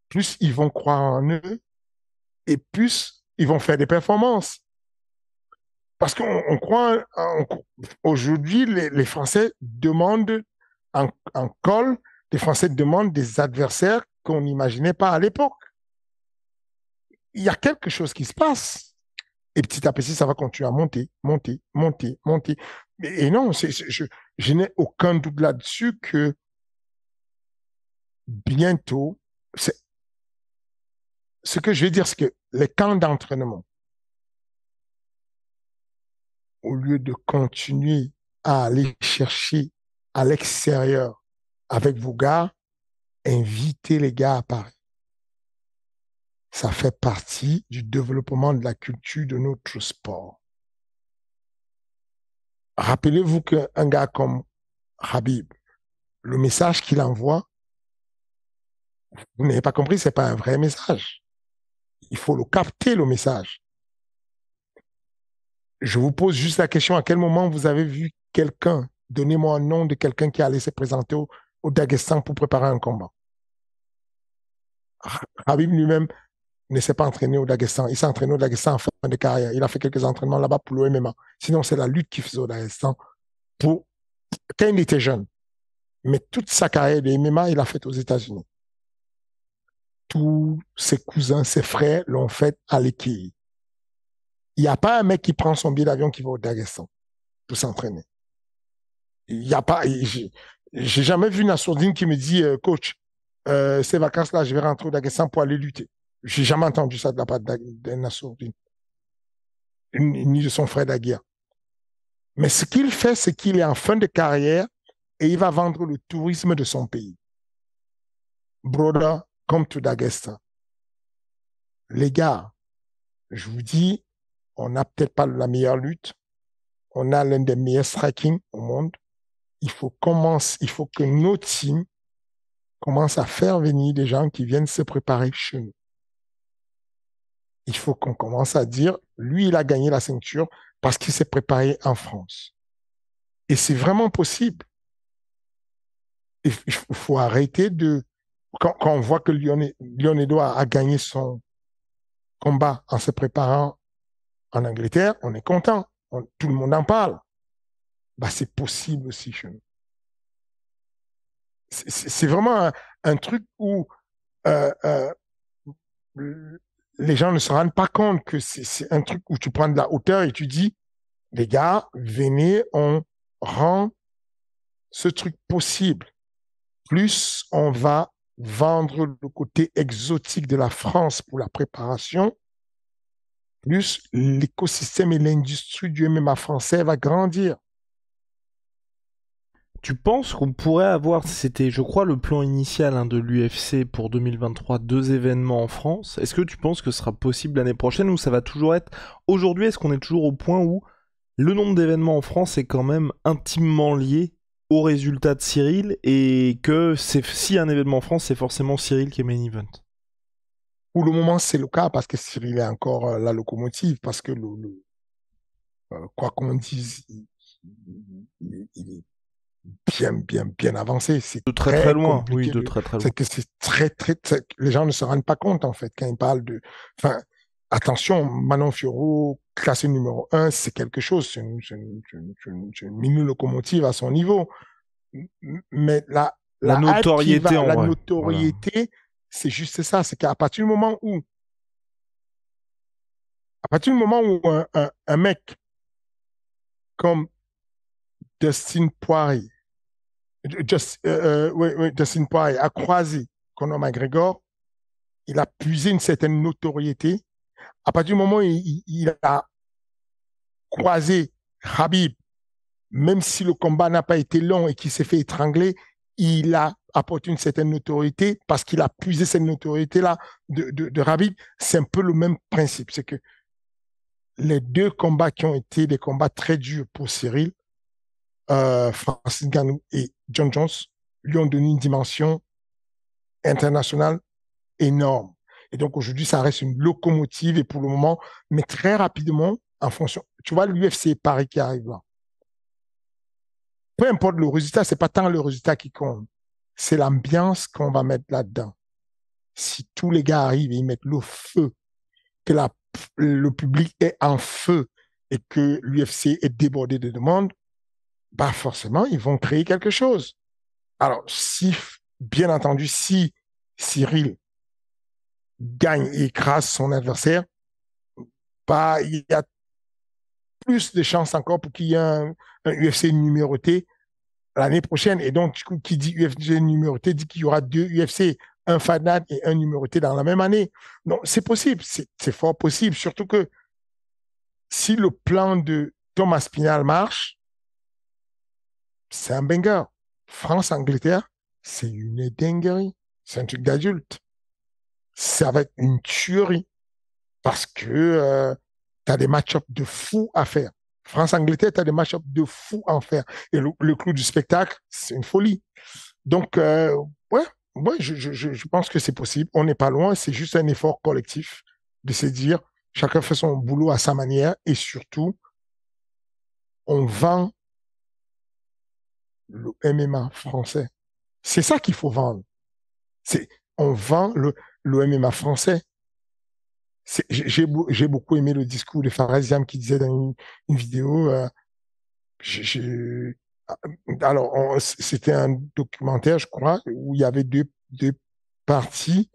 B: plus ils vont croire en eux, et plus ils vont faire des performances. Parce qu'on croit, aujourd'hui, les Français demandent en col, les Français demandent des adversaires qu'on n'imaginait pas à l'époque. Il y a quelque chose qui se passe. Et petit à petit, ça va continuer à monter. Et non, je n'ai aucun doute là-dessus que bientôt, ce que je vais dire, c'est que les camps d'entraînement, au lieu de continuer à aller chercher à l'extérieur avec vos gars, invitez les gars à Paris. Ça fait partie du développement de la culture de notre sport. Rappelez-vous qu'un gars comme Habib, le message qu'il envoie, vous n'avez pas compris, c'est pas un vrai message. Il faut le capter, le message. Je vous pose juste la question, à quel moment vous avez vu quelqu'un, donnez-moi un nom de quelqu'un qui allait se présenter au Daghestan pour préparer un combat. Habib lui-même ne s'est pas entraîné au Daghestan. Il s'est entraîné au Daghestan en fin de carrière. Il a fait quelques entraînements là-bas pour le MMA. Sinon, c'est la lutte qu'il faisait au Daghestan pour... quand il était jeune. Mais toute sa carrière de MMA, il a fait aux États-Unis. Tous ses cousins, ses frères l'ont fait à l'équilibre. Il n'y a pas un mec qui prend son billet d'avion qui va au Daghestan pour s'entraîner. Il n'y a pas. J'ai jamais vu Nassourdine qui me dit, coach, ces vacances-là, je vais rentrer au Daghestan pour aller lutter. J'ai jamais entendu ça de la part de Nassourdine, ni de son frère Daguia. Mais ce qu'il fait, c'est qu'il est en fin de carrière et il va vendre le tourisme de son pays. Brother, come to Daghestan. Les gars, je vous dis, on n'a peut-être pas la meilleure lutte, on a l'un des meilleurs striking au monde. Il faut que nos teams commencent à faire venir des gens qui viennent se préparer chez nous. Il faut qu'on commence à dire, lui, il a gagné la ceinture parce qu'il s'est préparé en France. Et c'est vraiment possible. Il faut arrêter de... Quand on voit que Lyonedo a gagné son combat en se préparant en Angleterre, on est content. Tout le monde en parle. Bah, c'est possible aussi chez nous. C'est vraiment un truc où euh, euh, les gens ne se rendent pas compte que c'est un truc où tu prends de la hauteur et tu dis, les gars, venez, on rend ce truc possible. Plus on va vendre le côté exotique de la France pour la préparation, plus l'écosystème et l'industrie du MMA français va grandir.
A: Tu penses qu'on pourrait avoir, c'était je crois le plan initial de l'UFC pour 2023, deux événements en France. Est-ce que tu penses que ce sera possible l'année prochaine ou ça va toujours être... Aujourd'hui, est-ce qu'on est toujours au point où le nombre d'événements en France est quand même intimement lié au résultat de Cyril et que si un événement en France, c'est forcément Cyril qui est main event?
B: Pour le moment, c'est le cas parce que Cyril est encore la locomotive, parce que quoi qu'on dise, il est bien avancé. C'est
A: De très très
B: très
A: loin, oui,
B: compliqué
A: de très très
B: c'est
A: loin.
B: que c'est les gens ne se rendent pas compte, en fait, quand ils parlent enfin, attention, Manon Fiorot, classé numéro un, c'est quelque chose. C'est une mini locomotive à son niveau. Mais
A: La
B: la hype qui
A: notoriété
B: va,
A: en
B: la
A: vrai, voilà.
B: notoriété, c'est juste ça. C'est qu'à partir du moment où, à partir du moment où un mec comme Dustin Poirier, oui, Dustin Poirier a croisé Conor McGregor, il a puisé une certaine notoriété. À partir du moment où il a croisé Khabib, même si le combat n'a pas été long et qu'il s'est fait étrangler, il a apporté une certaine notoriété parce qu'il a puisé cette notoriété-là de Khabib. C'est un peu le même principe. C'est que les deux combats qui ont été des combats très durs pour Cyril, Francis Ngannou et John Jones, lui ont donné une dimension internationale énorme. Et donc aujourd'hui, ça reste une locomotive et pour le moment, mais très rapidement, en fonction. Tu vois, l'UFC Paris qui arrive là. Peu importe le résultat, c'est pas tant le résultat qui compte, c'est l'ambiance qu'on va mettre là-dedans. Si tous les gars arrivent et ils mettent le feu, que le public est en feu et que l'UFC est débordé de demandes, bah forcément, ils vont créer quelque chose. Alors, si, bien entendu, si Cyril gagne et écrase son adversaire, bah, il y a plus de chances encore pour qu'il y ait un UFC numéroté l'année prochaine. Et donc, du coup, qui dit UFC numéroté dit qu'il y aura deux UFC, un Fanat et un numéroté dans la même année. Donc, c'est possible, c'est fort possible. Surtout que si le plan de Thomas Pinal marche, c'est un banger. France-Angleterre, c'est une dinguerie. C'est un truc d'adulte. Ça va être une tuerie parce que tu as des match-ups de fou à faire. France-Angleterre, tu as des match-ups de fou à faire. Et le clou du spectacle, c'est une folie. Donc, ouais, je pense que c'est possible. On n'est pas loin. C'est juste un effort collectif de se dire, chacun fait son boulot à sa manière et surtout, on vend le MMA français. C'est ça qu'il faut vendre. C'est, on vend le MMA français. J'ai beaucoup aimé le discours de Faresiam qui disait dans une vidéo, j'ai- alors, c'était un documentaire, je crois, où il y avait deux parties.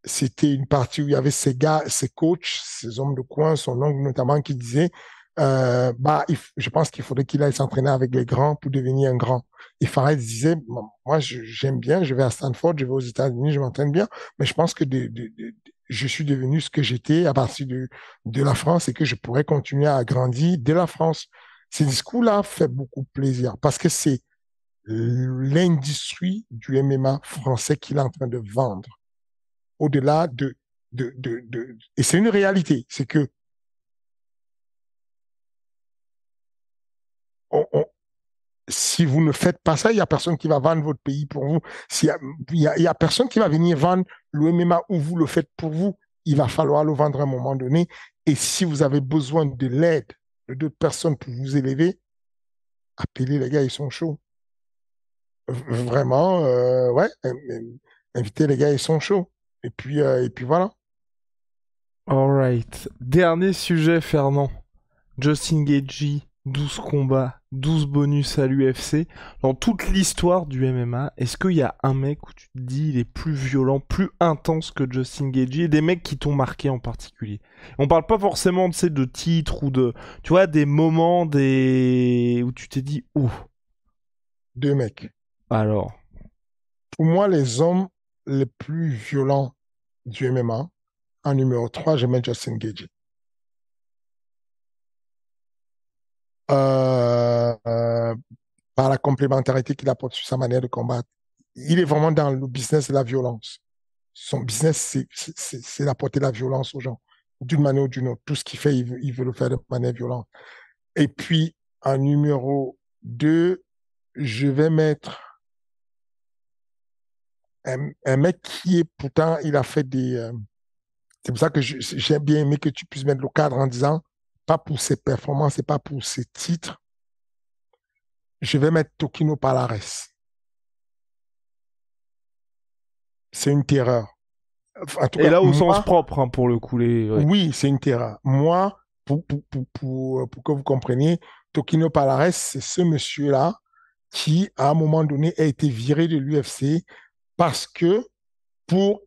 B: C'était une partie où il y avait ces gars, ces coachs, ces hommes de coin, son oncle notamment, qui disait, bah, je pense qu'il faudrait qu'il aille s'entraîner avec les grands pour devenir un grand. Et Fares disait, moi, j'aime bien, je vais à Stanford, je vais aux États-Unis, je m'entraîne bien, mais je pense que je suis devenu ce que j'étais à partir de la France et que je pourrais continuer à grandir de la France. Ces discours-là fait beaucoup plaisir parce que c'est l'industrie du MMA français qu'il est en train de vendre. Au-delà et c'est une réalité, c'est que on, on, si vous ne faites pas ça, il n'y a personne qui va vendre votre pays pour vous. Il y a personne qui va venir vendre le MMA où vous le faites pour vous. Il va falloir le vendre à un moment donné. Et si vous avez besoin de l'aide de d'autres personnes pour vous élever, appelez les gars, ils sont chauds. Vraiment, ouais, invitez les gars, ils sont chauds. Et puis voilà.
A: Alright. Dernier sujet, Fernand. Justin Gaethje, 12 combats, 12 bonus à l'UFC. Dans toute l'histoire du MMA, est-ce qu'il y a un mec où tu te dis il est plus violent, plus intense que Justin Gaethje et des mecs qui t'ont marqué en particulier? On parle pas forcément de titres ou de, tu vois, des moments où tu t'es dit, ouh,
B: Deux mecs.
A: alors,
B: Pour moi, les hommes les plus violents du MMA, en numéro 3, je mets Justin Gaethje. Euh, euh, par la complémentarité qu'il apporte sur sa manière de combattre. Il est vraiment dans le business de la violence. Son business, c'est d'apporter la violence aux gens, d'une manière ou d'une autre. Tout ce qu'il fait, il veut le faire de manière violente. Et puis, en numéro 2, je vais mettre un mec qui est pourtant, il a fait des... c'est pour ça que j'ai bien aimé que tu puisses mettre le cadre en disant, pas pour ses performances et pas pour ses titres, je vais mettre Tokino Palares. C'est une terreur. En tout
A: Et
B: cas,
A: là, au sens
B: moi,
A: propre, hein, pour le coup, ouais.
B: oui, c'est une terreur. Moi, pour que vous compreniez, Tokino Palares, c'est ce monsieur-là qui, à un moment donné, a été viré de l'UFC parce que pour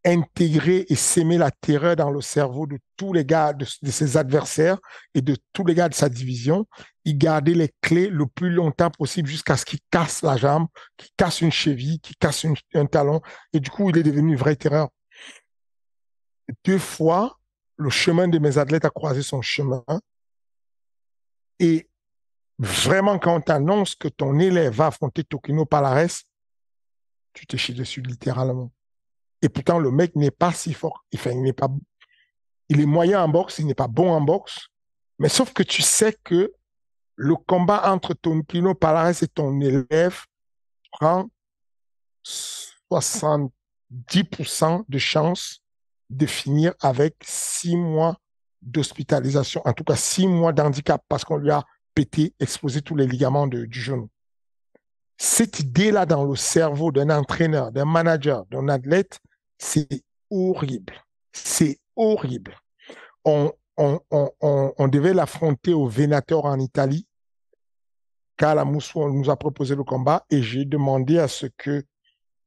B: intégrer et s'aimer la terreur dans le cerveau de tous les gars, de ses adversaires et de tous les gars de sa division, il gardait les clés le plus longtemps possible jusqu'à ce qu'il casse la jambe, qu'il casse une cheville, qu'il casse un talon. Et du coup, il est devenu une vraie terreur. 2 fois, le chemin de mes athlètes a croisé son chemin. Et vraiment, quand on t'annonce que ton élève va affronter Tokino Palares, tu te chies dessus littéralement. Et pourtant, le mec n'est pas si fort. Enfin, il est moyen en boxe, il n'est pas bon en boxe. Mais sauf que tu sais que le combat entre Tokino Palares et ton élève prend 70% de chance de finir avec 6 mois d'hospitalisation, en tout cas 6 mois d'handicap parce qu'on lui a pété, explosé tous les ligaments du genou. Cette idée-là dans le cerveau d'un entraîneur, d'un manager, d'un athlète, c'est horrible. C'est horrible. On devait l'affronter au Venator en Italie. Carla Moussou nous a proposé le combat et j'ai demandé à ce que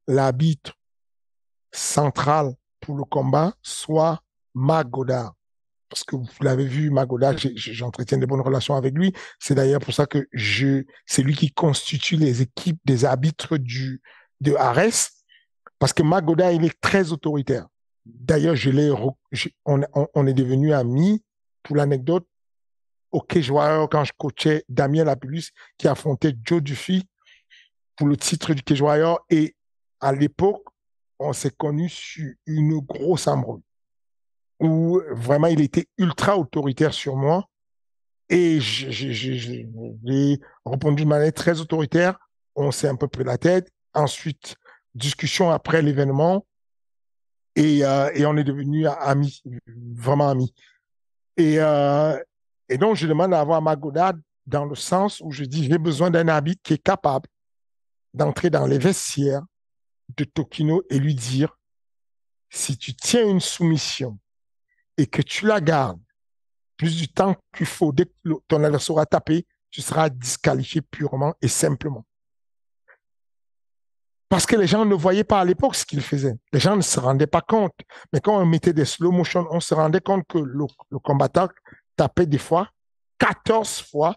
B: l'arbitre central pour le combat soit Marc Godard. Parce que vous l'avez vu, Marc Godard, j'entretiens de bonnes relations avec lui. C'est d'ailleurs pour ça que c'est lui qui constitue les équipes des arbitres de Ares. Parce que Marc Godard, il est très autoritaire. D'ailleurs, on est devenus amis. Pour l'anecdote, au Cage Warrior, quand je coachais Damien Lapulus, qui affrontait Joe Duffy pour le titre du Cage Warrior. Et à l'époque, on s'est connus sur une grosse embrouille où vraiment il était ultra autoritaire sur moi. Et j'ai répondu d'une manière très autoritaire. On s'est un peu pris la tête. Ensuite, discussion après l'événement. Et on est devenus amis, vraiment amis. Et, euh, et donc, je demande à avoir Magodad dans le sens où je dis, j'ai besoin d'un arbitre qui est capable d'entrer dans les vestiaires de Tokino et lui dire, si tu tiens une soumission et que tu la gardes plus du temps qu'il faut, dès que ton adversaire aura tapé, tu seras disqualifié purement et simplement. Parce que les gens ne voyaient pas à l'époque ce qu'il faisait. Les gens ne se rendaient pas compte. Mais quand on mettait des slow motion, on se rendait compte que le combattant tapait des fois 14 fois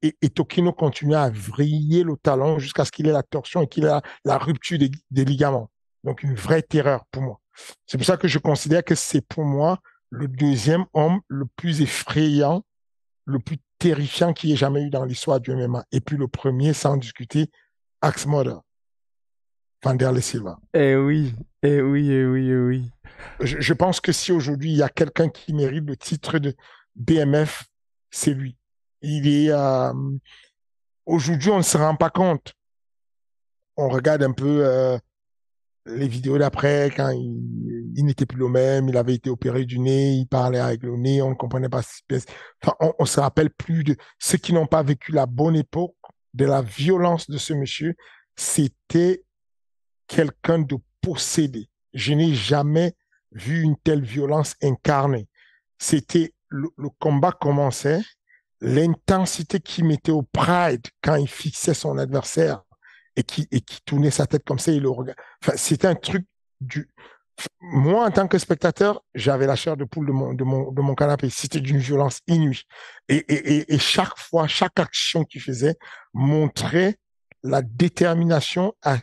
B: et Tokino continuait à vriller le talon jusqu'à ce qu'il ait la torsion et qu'il ait la rupture des ligaments. Donc une vraie terreur pour moi. C'est pour ça que je considère que c'est pour moi le deuxième homme le plus effrayant, le plus terrifiant qu'il y ait jamais eu dans l'histoire du MMA. Et puis le premier, sans discuter, Axe Murder. Vanderlei Silva.
A: Eh oui, eh oui, eh oui, eh oui.
B: Je pense que si aujourd'hui il y a quelqu'un qui mérite le titre de BMF, c'est lui. Il est aujourd'hui on ne se rend pas compte. On regarde un peu les vidéos d'après quand il n'était plus le même, il avait été opéré du nez, il parlait avec le nez, on ne comprenait pas. Enfin, on se rappelle plus de ceux qui n'ont pas vécu la bonne époque de la violence de ce monsieur. C'était quelqu'un de possédé. Je n'ai jamais vu une telle violence incarnée. C'était le combat commençait, l'intensité qu'il mettait au pride quand il fixait son adversaire et qui tournait sa tête comme ça, il le regard. Enfin, c'était un truc du. Moi, en tant que spectateur, j'avais la chair de poule de mon canapé. C'était d'une violence inouïe. Et chaque fois, chaque action qu'il faisait montrait la détermination à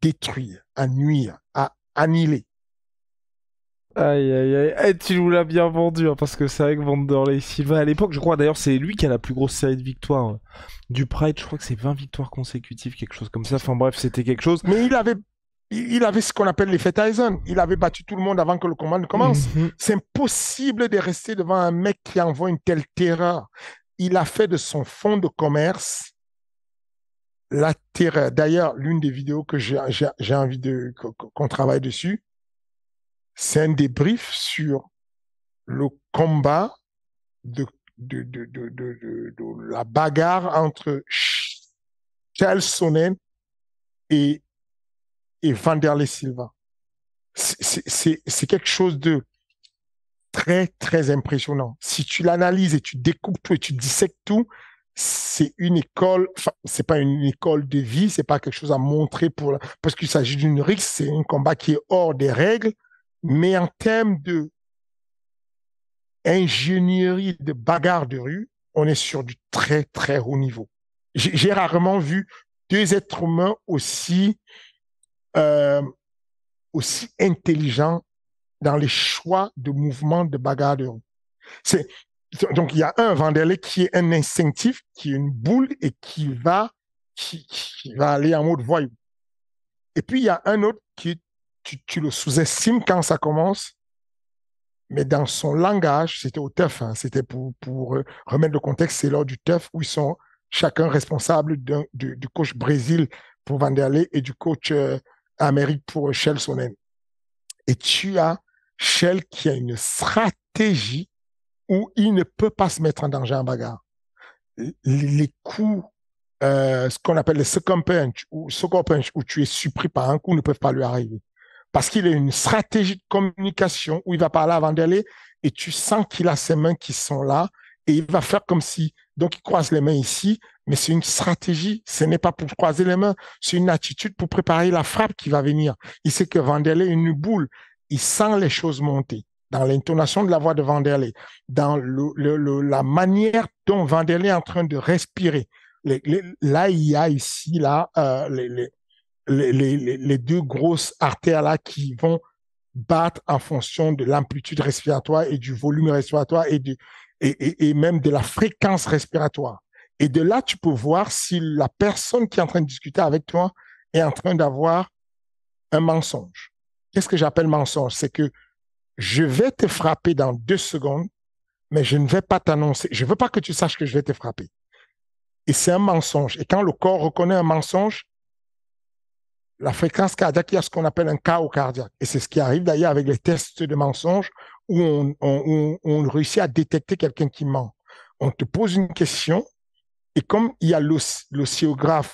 B: détruire, à nuire, à annihiler.
A: Aïe, aïe, aïe. Eh, tu nous l'as bien vendu, hein, parce que c'est vrai que Vanderlei Silva, à l'époque, je crois d'ailleurs, c'est lui qui a la plus grosse série de victoires du Pride. Je crois que c'est 20 victoires consécutives, quelque chose comme ça. Enfin bref, c'était quelque chose.
B: Mais il avait ce qu'on appelle l'effet Tyson. Il avait battu tout le monde avant que le combat ne commence.
A: Mhm.
B: C'est impossible de rester devant un mec qui envoie une telle terreur. Il a fait de son fonds de commerce la terreur. D'ailleurs, l'une des vidéos que j'ai envie qu'on travaille dessus, c'est un débrief sur le combat de, de la bagarre entre Charles Sonnen et, et Vanderlei Silva. C'est quelque chose de très, très impressionnant. Si tu l'analyses et tu découpes tout et tu dissèques tout, c'est une école, enfin, c'est pas une école de vie, c'est pas quelque chose à montrer parce qu'il s'agit d'une rixe, c'est un combat qui est hors des règles, mais en termes de ingénierie, de bagarre de rue, on est sur du très, très haut niveau. J'ai rarement vu deux êtres humains euh, aussi intelligents dans les choix de mouvements de bagarre de rue. C'est, donc, il y a un Vanderlei qui est un instinctif, qui est une boule et qui va aller en mode voyou. Et puis, il y a un autre qui, tu le sous-estimes quand ça commence, mais dans son langage, c'était au TEF, hein, c'était pour remettre le contexte, c'est lors du TEF où ils sont chacun responsable du coach Brésil pour Vanderlei et du coach Amérique pour Shell Sonnen. Et tu as Shell qui a une stratégie où il ne peut pas se mettre en danger en bagarre. Les coups, ce qu'on appelle les second punch, où tu es surpris par un coup, ne peuvent pas lui arriver. Parce qu'il a une stratégie de communication où il va parler à Vanderlei et tu sens qu'il a ses mains qui sont là et il va faire comme si, donc il croise les mains ici, mais c'est une stratégie, ce n'est pas pour croiser les mains, c'est une attitude pour préparer la frappe qui va venir. Il sait que Vanderlei est une boule, il sent les choses monter dans l'intonation de la voix de Vanderlei, dans la manière dont Vanderlei est en train de respirer. Là, il y a ici, là, les deux grosses artères là qui vont battre en fonction de l'amplitude respiratoire et du volume respiratoire et même de la fréquence respiratoire. Et de là, tu peux voir si la personne qui est en train de discuter avec toi est en train d'avoir un mensonge. Qu'est-ce que j'appelle mensonge? C'est que je vais te frapper dans 2 secondes, mais je ne vais pas t'annoncer. Je ne veux pas que tu saches que je vais te frapper. Et c'est un mensonge. Et quand le corps reconnaît un mensonge, la fréquence cardiaque, il y a ce qu'on appelle un chaos cardiaque. Et c'est ce qui arrive d'ailleurs avec les tests de mensonge où on réussit à détecter quelqu'un qui ment. On te pose une question et comme il y a l'oscillogramme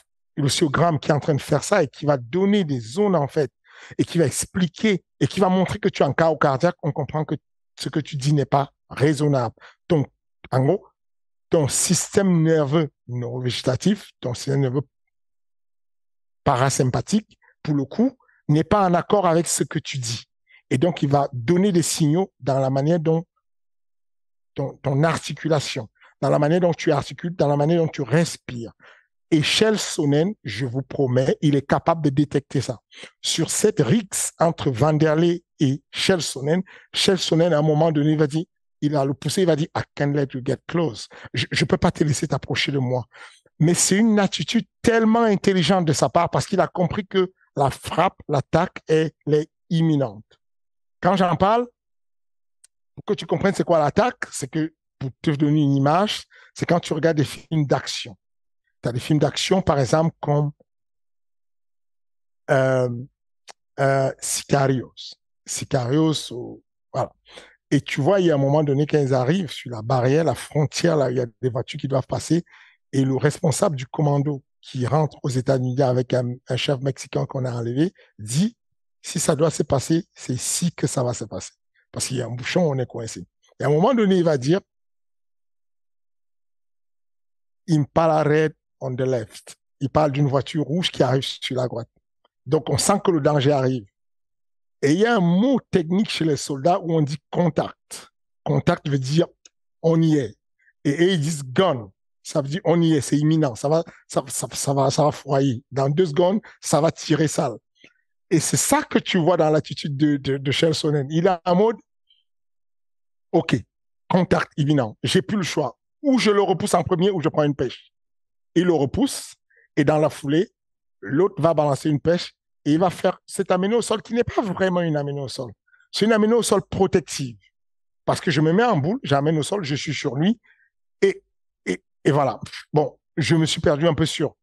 B: qui est en train de faire ça et qui va donner des zones en fait et qui va expliquer et qui va montrer que tu as un chaos cardiaque, on comprend que ce que tu dis n'est pas raisonnable. Donc, en gros, ton système nerveux neurovégétatif, ton système nerveux parasympathique, pour le coup, n'est pas en accord avec ce que tu dis. Et donc, il va donner des signaux dans la manière dont ton articulation, dans la manière dont tu articules, dans la manière dont tu respires. Et Shell Sonnen, je vous promets, il est capable de détecter ça. Sur cette rixe entre Vanderlei et Shell Sonnen, à un moment donné, il va dire, il va le pousser, il va dire, I can't let you get close. Je ne peux pas te laisser t'approcher de moi. Mais c'est une attitude tellement intelligente de sa part parce qu'il a compris que la frappe, l'attaque, elle est imminente. Quand j'en parle, pour que tu comprennes c'est quoi l'attaque, c'est que, pour te donner une image, c'est quand tu regardes des films d'action. Tu as des films d'action, par exemple, comme euh, Sicarios. Sicarios, voilà. Et tu vois, il y a un moment donné, quand ils arrivent sur la barrière, la frontière, là, il y a des voitures qui doivent passer, et le responsable du commando qui rentre aux États-Unis avec un chef mexicain qu'on a enlevé dit, si ça doit se passer, c'est ici que ça va se passer. Parce qu'il y a un bouchon, on est coincé. Et à un moment donné, il va dire, Impala Red on the left. Il parle d'une voiture rouge qui arrive sur la droite. Donc, on sent que le danger arrive. Et il y a un mot technique chez les soldats où on dit contact. Contact veut dire on y est. Et ils disent gun. Ça veut dire on y est, c'est imminent. Ça va foyer. Dans 2 secondes, ça va tirer sale. Et c'est ça que tu vois dans l'attitude de Chael Sonnen. Il est en mode, OK, contact imminent. J'ai plus le choix. Ou je le repousse en premier ou je prends une pêche. Il le repousse et dans la foulée, l'autre va balancer une pêche et il va faire cette amenée au sol qui n'est pas vraiment une amenée au sol. C'est une amenée au sol protective. Parce que je me mets en boule, j'amène au sol, je suis sur lui et voilà. Bon, je me suis perdu un peu sur.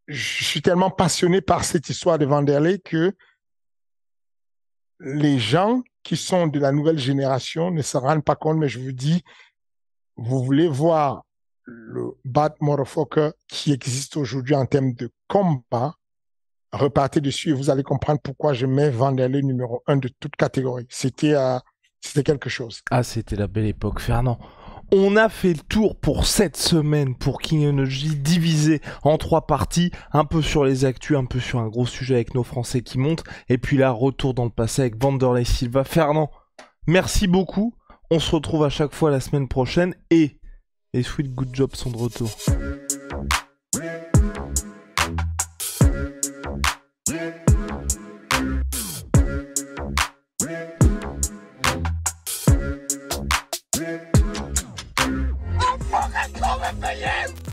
B: Je suis tellement passionné par cette histoire de Vanderlei que les gens qui sont de la nouvelle génération ne se rendent pas compte, mais je vous dis, vous voulez voir le bad motherfucker qui existe aujourd'hui en termes de combat, repartez dessus et vous allez comprendre pourquoi je mets Vanderlei numéro 1 de toute catégorie. C'était quelque chose.
A: Ah, c'était la belle époque, Fernand. On a fait le tour pour cette semaine pour King Energy, divisé en 3 parties, un peu sur les actus, un peu sur un gros sujet avec nos Français qui montent, et puis là, retour dans le passé avec Vanderlei Silva. Fernand, merci beaucoup. On se retrouve à chaque fois la semaine prochaine, et les Sweet Good Jobs sont de retour.
C: Come